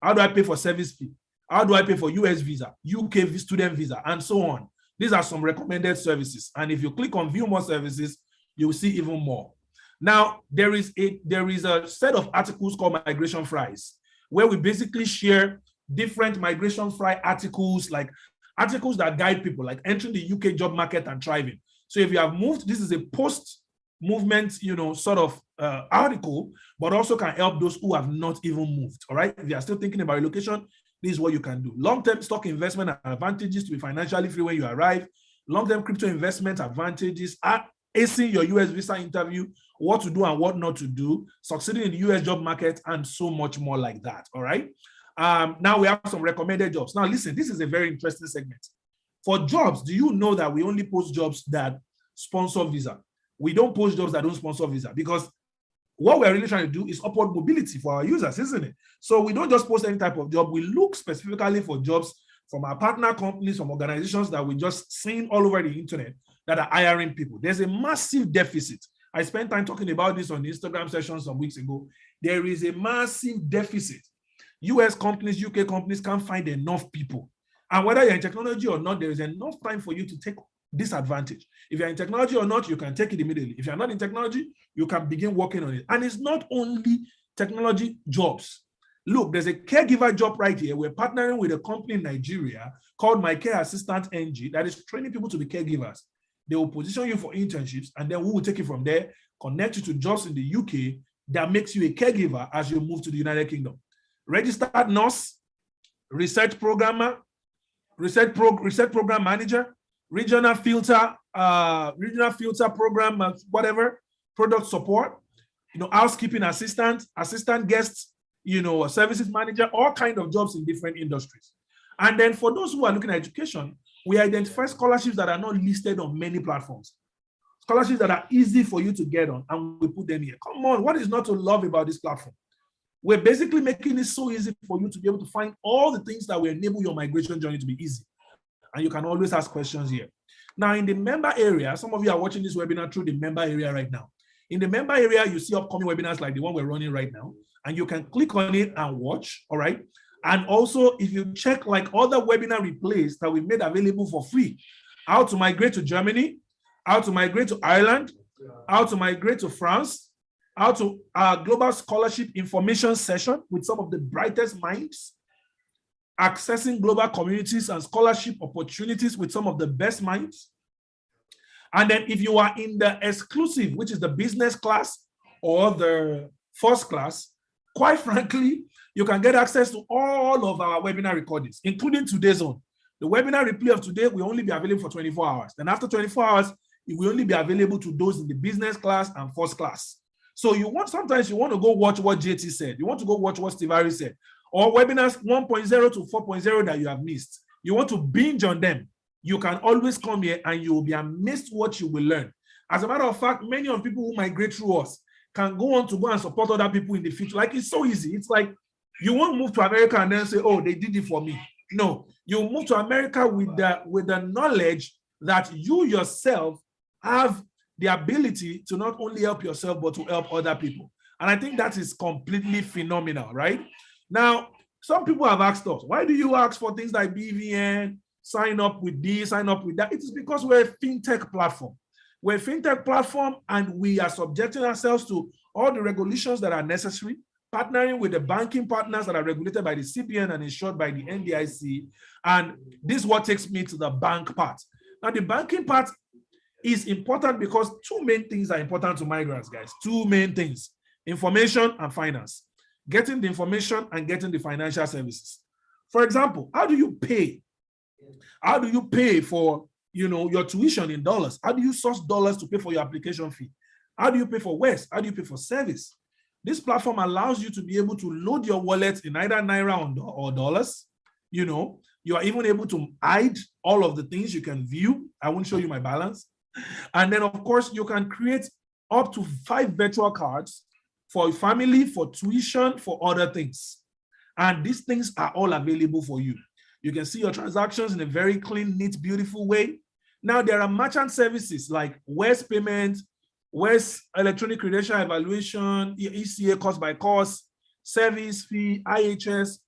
How do I pay for service fee? How do I pay for US visa, UK student visa, and so on? These are some recommended services. And if you click on view more services, you will see even more. Now, there is a set of articles called Migration Fries, where we basically share different migration fry articles, like articles that guide people, like entering the UK job market and thriving. So if you have moved, this is a post-movement, sort of article, but also can help those who have not even moved, all right? If you are still thinking about relocation, this is what you can do. Long-term stock investment advantages to be financially free when you arrive. Long-term crypto investment advantages, acing your US visa interview, what to do and what not to do, succeeding in the US job market, and so much more like that, all right? Now we have some recommended jobs. Now listen, this is a very interesting segment. For jobs, do you know that we only post jobs that sponsor visa? We don't post jobs that don't sponsor visa, because what we're really trying to do is upward mobility for our users, isn't it? So we don't just post any type of job. We look specifically for jobs from our partner companies, from organizations that we just seen all over the internet that are hiring people. There's a massive deficit. I spent time talking about this on the Instagram session some weeks ago. There is a massive deficit. US companies, UK companies can't find enough people. And whether you're in technology or not, there is enough time for you to take this advantage. If you're in technology or not, you can take it immediately. If you're not in technology, you can begin working on it. And it's not only technology jobs. Look, there's a caregiver job right here. We're partnering with a company in Nigeria called My Care Assistant NG that is training people to be caregivers. They will position you for internships, and then we will take it from there, connect you to jobs in the UK that makes you a caregiver as you move to the United Kingdom. Registered nurse, research programmer, research program manager, regional filter program, whatever, product support, housekeeping assistant guests, services manager, all kinds of jobs in different industries. And then for those who are looking at education, we identify scholarships that are not listed on many platforms. Scholarships that are easy for you to get on, and we put them here. Come on, what is not to love about this platform? We're basically making it so easy for you to be able to find all the things that will enable your migration journey to be easy. And you can always ask questions here. Now, in the member area, some of you are watching this webinar through the member area right now. In the member area, you see upcoming webinars like the one we're running right now, and you can click on it and watch, all right? And also, if you check like other webinar replays that we made available for free, how to migrate to Germany, how to migrate to Ireland, how to migrate to France, how to global scholarship information session with some of the brightest minds, accessing global communities and scholarship opportunities with some of the best minds. And then if you are in the exclusive, which is the business class or the first class, quite frankly, you can get access to all of our webinar recordings, including today's one. The webinar replay of today will only be available for 24 hours. Then after 24 hours, it will only be available to those in the business class and first class. So sometimes you want to go watch what JT said. You want to go watch what Steve Harris said. Or webinars 1.0 to 4.0 that you have missed. You want to binge on them. You can always come here and you will be amazed what you will learn. As a matter of fact, many of the people who migrate through us can go on to go and support other people in the future. Like, it's so easy. It's like you won't move to America and then say, oh, they did it for me. No, you move to America with the knowledge that you yourself have the ability to not only help yourself, but to help other people. And I think that is completely phenomenal, right? Now, some people have asked us, why do you ask for things like BVN, sign up with this, sign up with that? It is because we're a fintech platform. We're a fintech platform, and we are subjecting ourselves to all the regulations that are necessary, partnering with the banking partners that are regulated by the CBN and insured by the NDIC. And this is what takes me to the bank part. Now, the banking part is important because two main things are important to migrants, guys. Two main things: information and finance. Getting the information and getting the financial services. For example, how do you pay? How do you pay for your tuition in dollars? How do you source dollars to pay for your application fee? How do you pay for West? How do you pay for service? This platform allows you to be able to load your wallet in either Naira or dollars. You are even able to hide all of the things you can view. I won't show you my balance. And then, of course, you can create up to 5 virtual cards for family, for tuition, for other things. And these things are all available for you. You can see your transactions in a very clean, neat, beautiful way. Now, there are merchant services like West Payment, West Electronic Credential Evaluation, ECA cost by cost, service fee, IHS.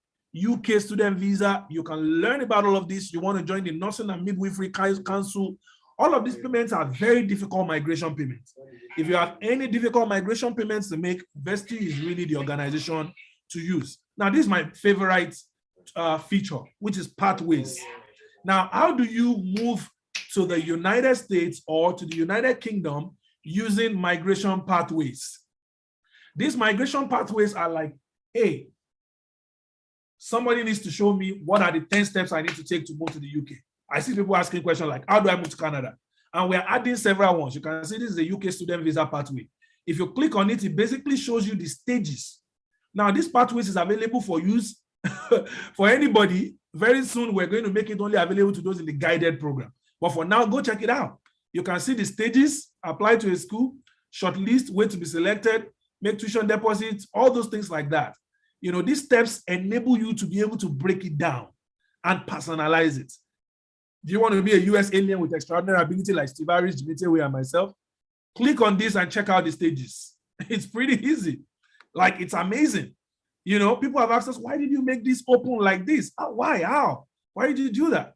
UK student visa. You can learn about all of this. You want to join the Nursing and Midwifery Council. All of these payments are very difficult migration payments. If you have any difficult migration payments to make, Vesti is really the organization to use. Now, this is my favorite feature, which is pathways. Now, how do you move to the United States or to the United Kingdom using migration pathways? These migration pathways are like, hey, somebody needs to show me what are the 10 steps I need to take to move to the UK. I see people asking questions like, how do I move to Canada? And we're adding several ones. You can see this is the UK student visa pathway. If you click on it, it basically shows you the stages. Now, this pathways is available for use for anybody. Very soon, we're going to make it only available to those in the guided program. But for now, go check it out. You can see the stages, apply to a school, shortlist, wait to be selected, make tuition deposits, all those things like that. You know, these steps enable you to be able to break it down and personalize it. Do you want to be a US alien with extraordinary ability like Steve Harris, Jimi Tewe, and myself? Click on this and check out the stages. It's pretty easy. Like, it's amazing. You know, people have asked us, why did you make this open like this? Why? How? Why did you do that?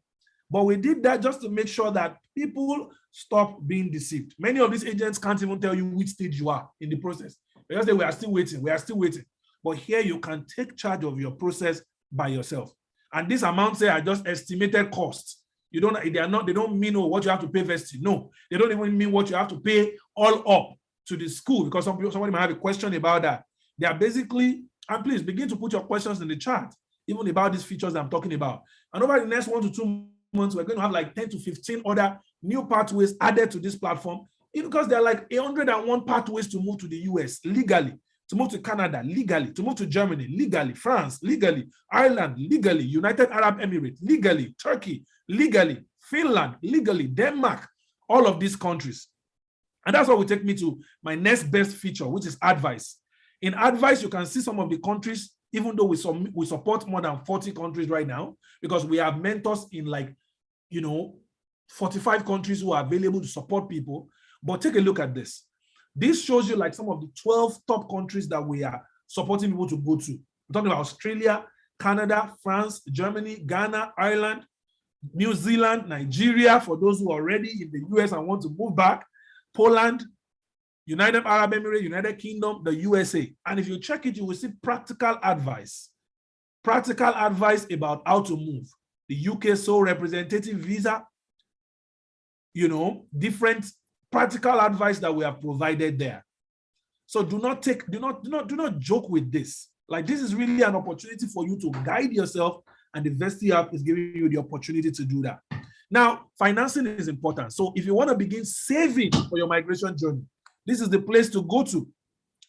But we did that just to make sure that people stop being deceived. Many of these agents can't even tell you which stage you are in the process. They just say, we are still waiting. We are still waiting. But here you can take charge of your process by yourself. And these amounts here are just estimated costs. They don't mean what you have to pay Vesti. No, they don't even mean what you have to pay all up to the school, because somebody might have a question about that. They are basically, and please begin to put your questions in the chat, even about these features I'm talking about. And over the next 1 to 2 months, we're going to have like 10 to 15 other new pathways added to this platform, because there are like 101 pathways to move to the US legally, to move to Canada legally, to move to Germany legally, France legally, Ireland legally, United Arab Emirates legally, Turkey legally, Finland legally, Denmark, all of these countries. And that's what will take me to my next best feature, which is advice. In advice, you can see some of the countries, even though we support more than 40 countries right now, because we have mentors in 45 countries who are available to support people. But take a look at this. This shows you like some of the 12 top countries that we are supporting people to go to. We're talking about Australia, Canada, France, Germany, Ghana, Ireland, New Zealand, Nigeria, for those who are already in the US and want to move back, Poland, United Arab Emirates, United Kingdom, the USA. And if you check it, you will see practical advice about how to move. The UK sole representative visa, different practical advice that we have provided there. So do not joke with this. Like, this is really an opportunity for you to guide yourself, and the Vesti app is giving you the opportunity to do that. Now, financing is important. So if you want to begin saving for your migration journey, this is the place to go to.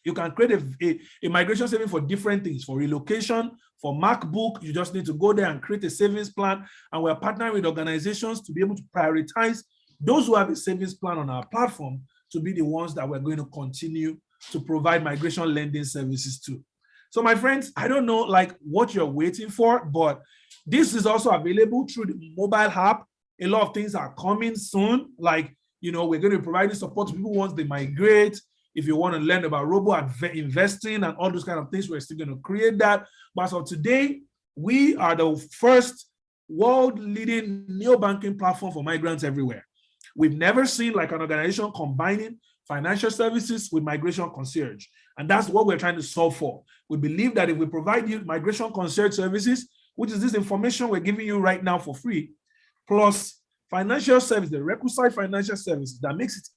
You can create a migration saving for different things, for relocation, for MacBook. You just need to go there and create a savings plan. And we're partnering with organizations to be able to prioritize those who have a savings plan on our platform to be the ones that we're going to continue to provide migration lending services to. So my friends, I don't know what you're waiting for, but this is also available through the mobile app. A lot of things are coming soon. We're going to be providing support to people once they migrate. If you want to learn about investing and all those kind of things, we're still going to create that. But as of today, we are the first world-leading neo-banking platform for migrants everywhere. We've never seen an organization combining financial services with migration concierge. And that's what we're trying to solve for. We believe that if we provide you migration concierge services, which is this information we're giving you right now for free, plus financial service, the requisite financial services, that makes it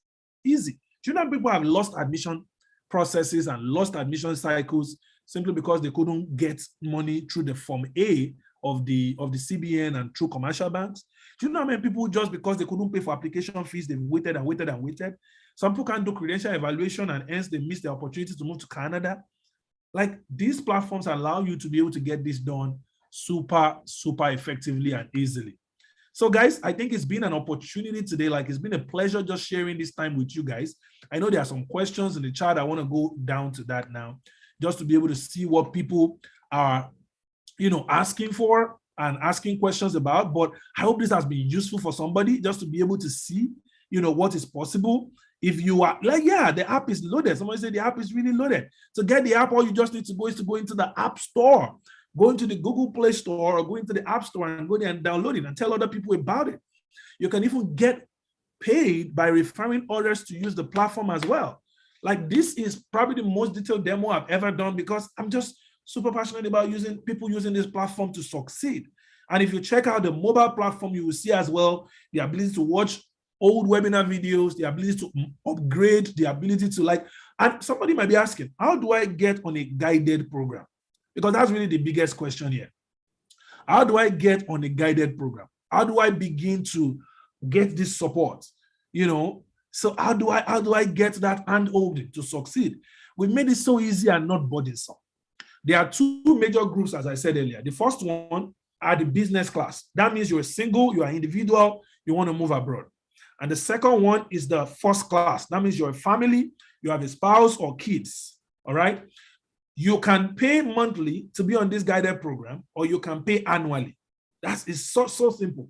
easy. Do you know people have lost admission processes and lost admission cycles simply because they couldn't get money through the Form A of the CBN and through commercial banks? Do you know how many people, just because they couldn't pay for application fees, they've waited and waited and waited? Some people can't do credential evaluation and hence they miss the opportunity to move to Canada. These platforms allow you to be able to get this done super, super effectively and easily. So guys, I think it's been an opportunity today. It's been a pleasure just sharing this time with you guys. I know there are some questions in the chat. I want to go down to that now, just to be able to see what people are, asking for and asking questions about. But I hope this has been useful for somebody, just to be able to see, what is possible. If you are the app is loaded. Somebody said the app is really loaded. To get the app, all you just need to go is to go into the App Store. go into the Google Play Store or go into the App Store and go there and download it and tell other people about it. You can even get paid by referring others to use the platform as well. Like, this is probably the most detailed demo I've ever done because I'm just super passionate about people using this platform to succeed. And if you check out the mobile platform, you will see as well the ability to watch old webinar videos, the ability to upgrade, the ability to and somebody might be asking, how do I get on a guided program? Because that's really the biggest question here. How do I get on a guided program? How do I begin to get this support? So how do I get that hand-holding to succeed? We made it so easy and not burdensome. There are two major groups, as I said earlier. The first one are the business class. That means you're single, you are individual, you want to move abroad. And the second one is the first class. That means you're a family, you have a spouse or kids, all right? You can pay monthly to be on this guided program, or you can pay annually. That is so simple.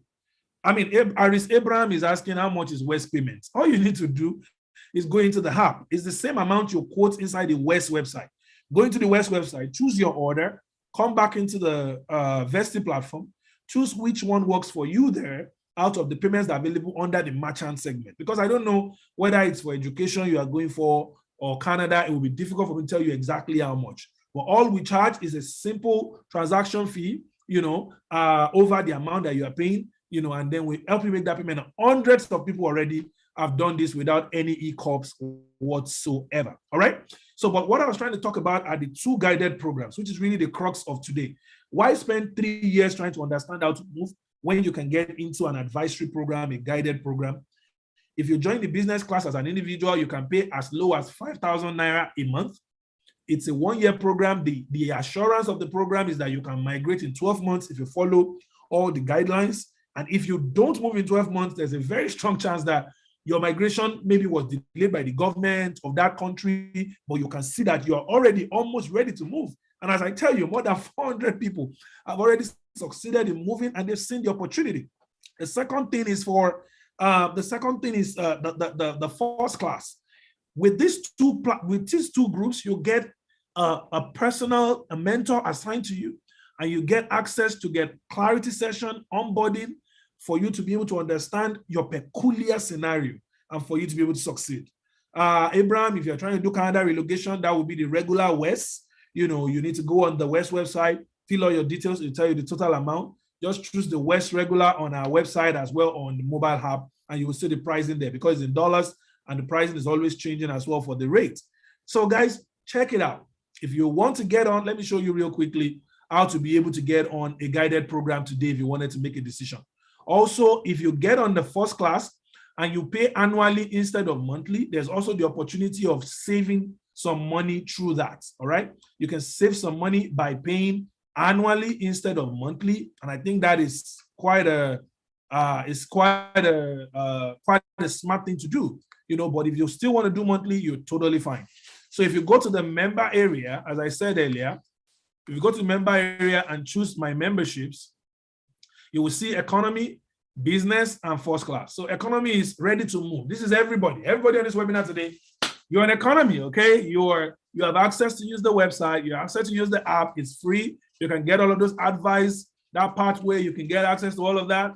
I mean, Aris Abraham is asking how much is West payments. All you need to do is go into the app. It's the same amount you quote inside the West website. Go into the West website, choose your order, come back into the Vesti platform, choose which one works for you there out of the payments that are available under the merchant segment. Because I don't know whether it's for education you are going for or Canada, it will be difficult for me to tell you exactly how much. But all we charge is a simple transaction fee, over the amount that you are paying, and then we help you make that payment. Hundreds of people already have done this without any e-cops whatsoever. All right. So, but what I was trying to talk about are the two guided programs, which is really the crux of today. Why spend 3 years trying to understand how to move when you can get into an advisory program, a guided program? If you join the business class as an individual, you can pay as low as 5,000 naira a month. It's a 1-year program. The assurance of the program is that you can migrate in 12 months if you follow all the guidelines. And if you don't move in 12 months, there's a very strong chance that your migration maybe was delayed by the government of that country, but you can see that you are already almost ready to move. And as I tell you, more than 400 people have already succeeded in moving, and they've seen the opportunity. The second thing is the first class. With these two groups, you get a mentor assigned to you, and you get access to get clarity session, onboarding, for you to be able to understand your peculiar scenario and for you to be able to succeed. Abraham, if you're trying to do Canada relocation, that would be the regular West. You need to go on the West website, fill all your details, it'll tell you the total amount. Just choose the West regular on our website as well on the mobile app, and you will see the pricing there because it's in dollars and the pricing is always changing as well for the rate. So guys, check it out. If you want to get on, let me show you real quickly how to be able to get on a guided program today if you wanted to make a decision. Also, if you get on the first class and you pay annually instead of monthly, there's also the opportunity of saving some money through that, all right? You can save some money by paying annually instead of monthly, and I think that is quite a smart thing to do, but if you still want to do monthly, you're totally fine. So if you go to the member area, as I said earlier, if you go to the member area and choose my memberships, you will see economy, business, and first class. So economy is ready to move. This is everybody on this webinar today. You're an economy, okay? You have access to use the website. You have access to use the app. It's free. You can get all of those advice, that pathway. You can get access to all of that.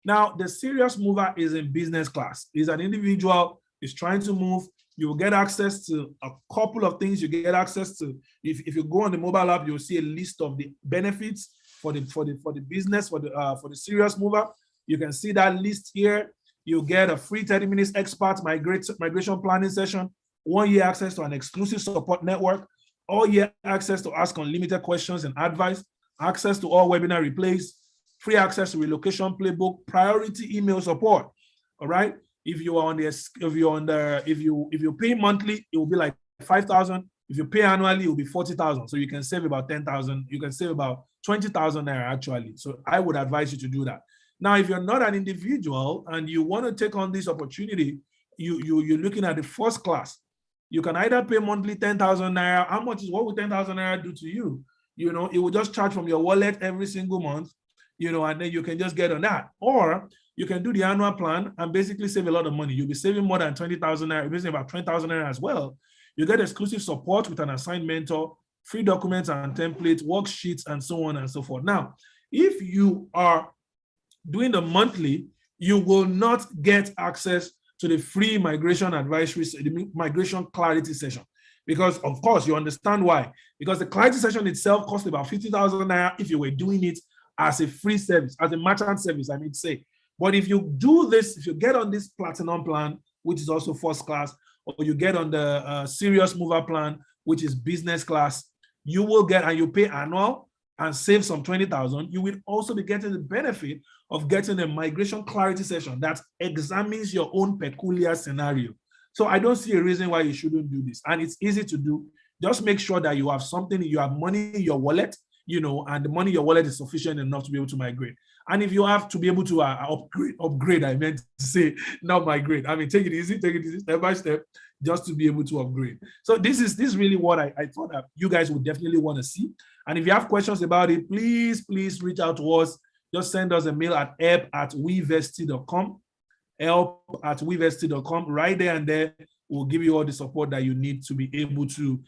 Now, the serious mover is in business class. He's an individual. He's trying to move. You will get access to a couple of things. You get access to, if you go on the mobile app, you'll see a list of the benefits for the business, for the serious mover. You can see that list here. You get a free 30 minutes expert migration planning session, 1 year access to an exclusive support network, all year access to ask unlimited questions and advice, access to all webinar replays, free access to relocation playbook, priority email support. All right. If you pay monthly, it will be like 5,000. If you pay annually, it will be 40,000. So you can save about 10,000. You can save about 20,000 naira actually. So I would advise you to do that. Now, if you're not an individual and you want to take on this opportunity, you're looking at the first class. You can either pay monthly 10,000 naira. What would 10,000 naira do to you? It will just charge from your wallet every single month, and then you can just get on that. Or you can do the annual plan and basically save a lot of money. You'll be saving more than 20,000 naira. You'll be saving about 20,000 naira as well. You get exclusive support with an assigned mentor, free documents and templates, worksheets, and so on and so forth. Now, if you are doing the monthly, you will not get access to the free migration advisory, the migration clarity session. Because of course you understand why. Because the clarity session itself costs about 50,000 naira if you were doing it as a free service, as a merchant service, I mean to say. But if you do this, if you get on this platinum plan, which is also first class, or you get on the serious mover plan, which is business class, you will get, and you pay annual and save some 20,000, you will also be getting the benefit of getting a migration clarity session that examines your own peculiar scenario. So I don't see a reason why you shouldn't do this. And it's easy to do. Just make sure that you have something, you have money in your wallet, you know, and the money in your wallet is sufficient enough to be able to migrate. And if you have to be able to upgrade, I meant to say, not migrate. I mean, take it easy, step by step, just to be able to upgrade. So this is really what I thought that you guys would definitely want to see. And if you have questions about it, please reach out to us. Just send us a mail at help@wevesti.com. help@wevesti.com. Right there and there, we'll give you all the support that you need to be able to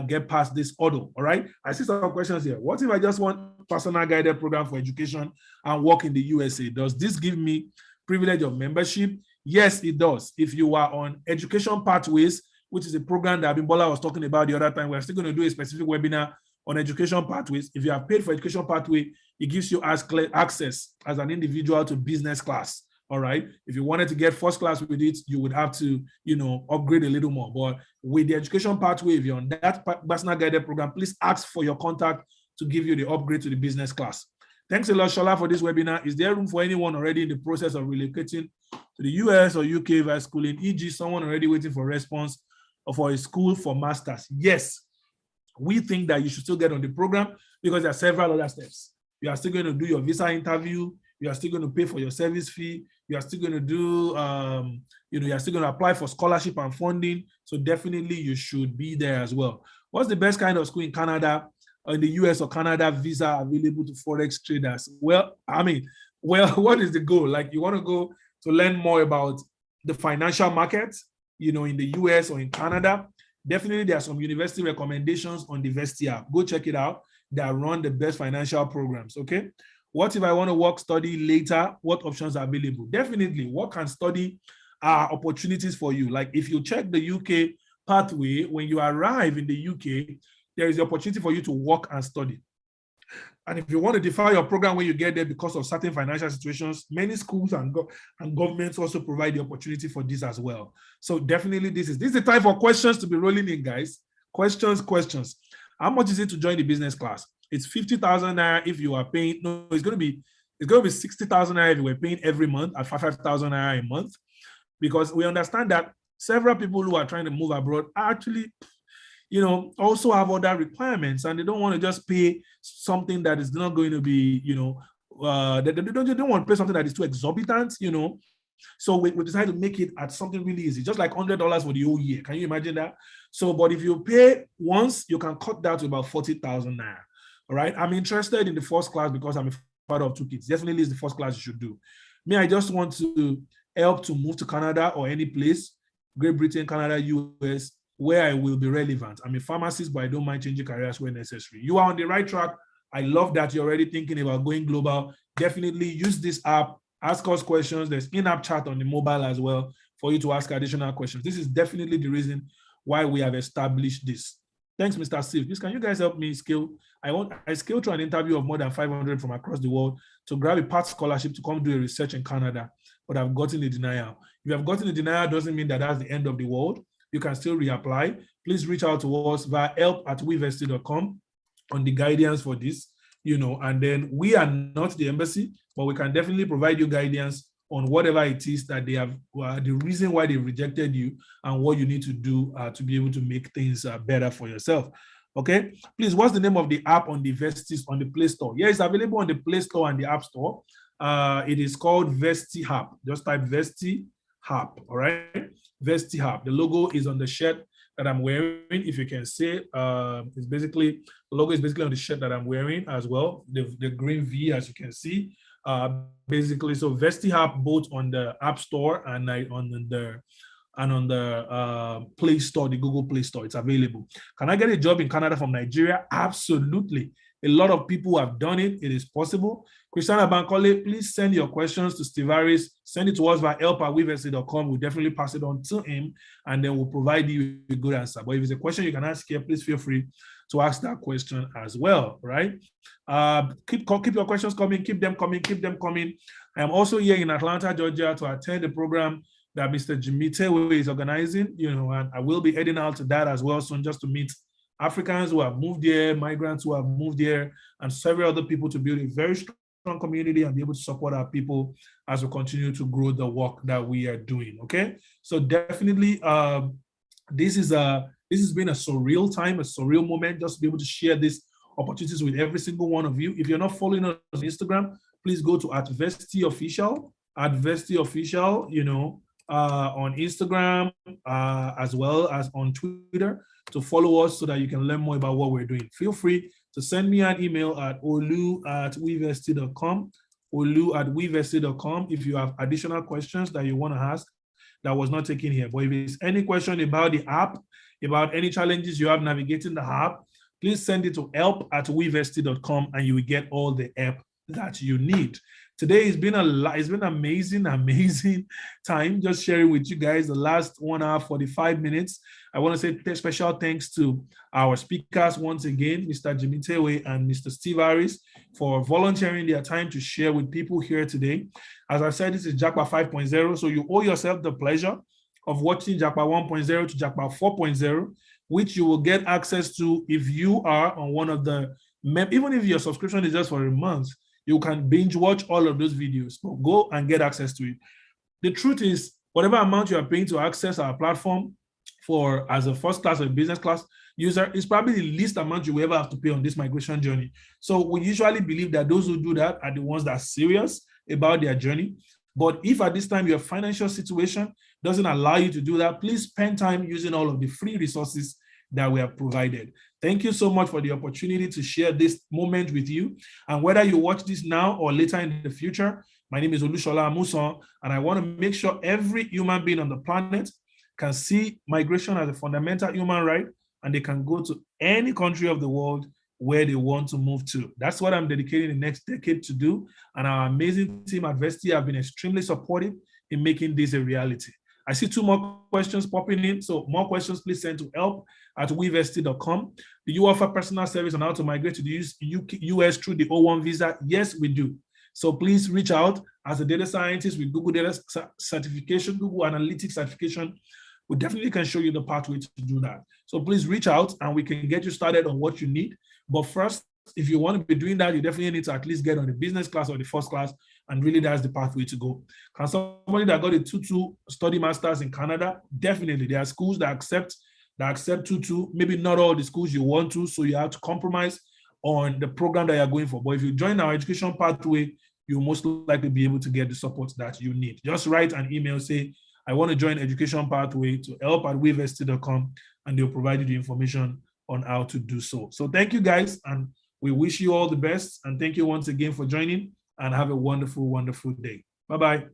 get past this hurdle. All right. I see some questions here. What if I just want personal guided program for education and work in the USA? Does this give me privilege of membership? Yes, it does. If you are on Education Pathways, which is a program that Abimbola was talking about the other time, we're still going to do a specific webinar on Education Pathways. If you have paid for Education Pathway, it gives you access as an individual to business class. All right. If you wanted to get first class with it, you would have to, you know, upgrade a little more. But with the Education Pathway, if you're on that personal guided program, please ask for your contact to give you the upgrade to the business class. Thanks a lot, Shola, for this webinar. Is there room for anyone already in the process of relocating to the US or UK via schooling, e.g., someone already waiting for response or for a school for masters? Yes, we think that you should still get on the program because there are several other steps. You are still going to do your visa interview. You are still going to pay for your service fee. You are still going to do, you are still going to apply for scholarship and funding. So definitely you should be there as well. What's the best kind of school in Canada, or in the US or Canada visa available to Forex traders? Well, what is the goal? Like, you want to go to learn more about the financial markets, you know, in the US or in Canada? Definitely there are some university recommendations on the Vesti app. Go check it out. They run the best financial programs, okay? What if I want to work study later? What options are available? Definitely work and study are opportunities for you. Like, if you check the UK pathway, when you arrive in the UK, there is the opportunity for you to work and study. And if you want to defer your program when you get there because of certain financial situations, many schools and governments also provide the opportunity for this as well. So definitely this is the time for questions to be rolling in, guys. Questions. How much is it to join the business class? It's 50,000 naira if you are paying. No, it's going to be 60,000 naira if you were paying every month at 5,000 naira a month, because we understand that several people who are trying to move abroad are actually, you know, also have other requirements, and they don't want to just pay something that is not going to be, you know, they don't want to pay something that is too exorbitant, you know. So we decided to make it at something really easy, just like $100 for the whole year. Can you imagine that? So, but if you pay once, you can cut that to about 40,000 naira. All right. I'm interested in the first class because I'm a father of 2 kids. Definitely is the first class you should do. Me, I just want to help to move to Canada or any place, Great Britain, Canada, US, where I will be relevant. I'm a pharmacist, but I don't mind changing careers where necessary. You are on the right track. I love that you're already thinking about going global. Definitely use this app, ask us questions. There's in-app chat on the mobile as well for you to ask additional questions. This is definitely the reason why we have established this. Thanks, Mr. Steve. Please, can you guys help me scale? I scaled through an interview of more than 500 from across the world to grab a part scholarship to come do a research in Canada, but I've gotten a denial. If you have gotten a denial, doesn't mean that that's the end of the world. You can still reapply. Please reach out to us via help@wevesti.com on the guidance for this, you know, and then we are not the embassy, but we can definitely provide you guidance on whatever it is that they have, the reason why they rejected you and what you need to do to be able to make things better for yourself. Okay, please, what's the name of the app on the Vesti on the Play Store? Yeah, it's available on the Play Store and the App Store. It is called Vesti Hub. Just type Vesti Hub. All right, Vesti Hub. The logo is on the shirt that I'm wearing. If you can see, it's basically, the logo is basically on the shirt that I'm wearing as well. The green V, as you can see. Basically, so Vesti Hub both on the App Store and on the and on the Play Store, the Google Play Store. It's available. Can I get a job in Canada from Nigeria? Absolutely. A lot of people have done it. It is possible. Christiana Bankole, please send your questions to Steve Harris. Send it to us via help@wevesti.com. We'll definitely pass it on to him, and then we'll provide you a good answer. But if it's a question you can ask here, please feel free to ask that question as well, right? Keep your questions coming. Keep them coming. I'm also here in Atlanta, Georgia, to attend the program that Mr. Jimi Tewe is organizing, and I will be heading out to that as well soon, just to meet Africans who have moved here, migrants who have moved here, and several other people, to build a very strong community and be able to support our people as we continue to grow the work that we are doing. Okay, so definitely, this has been a surreal time, a surreal moment, just to be able to share these opportunities with every single one of you. If you're not following us on Instagram, please go to @VestiOfficial, on Instagram, as well as on Twitter, to follow us so that you can learn more about what we're doing. Feel free to send me an email at olu@wevesti.com, olu@wevesti.com, if you have additional questions that you want to ask that was not taken here. But if it's any question about the app, about any challenges you have navigating the app, please send it to help@wevesti.com, and you will get all the help that you need. Today it's been amazing time just sharing with you guys the last 1 hour, 45 minutes. I want to say special thanks to our speakers once again, Mr. Jimi Tewe and Mr. Steve Harris, for volunteering their time to share with people here today. As I said, this is JAPA 5.0, so you owe yourself the pleasure of watching JAPA 1.0 to JAPA 4.0, which you will get access to if you are on one of the, even if your subscription is just for a month, you can binge watch all of those videos. So go and get access to it. The truth is, whatever amount you are paying to access our platform for as a first class or business class user is probably the least amount you will ever have to pay on this migration journey. So we usually believe that those who do that are the ones that are serious about their journey. But if at this time your financial situation doesn't allow you to do that, please spend time using all of the free resources that we have provided. Thank you so much for the opportunity to share this moment with you. And whether you watch this now or later in the future, my name is Olusola Amusan, and I want to make sure every human being on the planet can see migration as a fundamental human right, and they can go to any country of the world where they want to move to. That's what I'm dedicating the next decade to do. And our amazing team at Vesti have been extremely supportive in making this a reality. I see 2 more questions popping in. So more questions, please send to help@wevesti.com. Do you offer personal service on how to migrate to the US through the O1 visa? Yes, we do. So please reach out. As a data scientist with Google Data Certification, Google Analytics Certification, we definitely can show you the pathway to do that. So please reach out and we can get you started on what you need. But first, if you want to be doing that, you definitely need to at least get on the business class or the first class, and really that's the pathway to go. Can somebody that got a 2-2 study masters in Canada? Definitely. There are schools that accept 2-2, maybe not all the schools you want to, so you have to compromise on the program that you're going for. But if you join our education pathway, you'll most likely be able to get the support that you need. Just write an email, say, I want to join education pathway, to help@wevesti.com, and they'll provide you the information on how to do so. So thank you guys, and we wish you all the best. And thank you once again for joining, and have a wonderful, wonderful day. Bye-bye.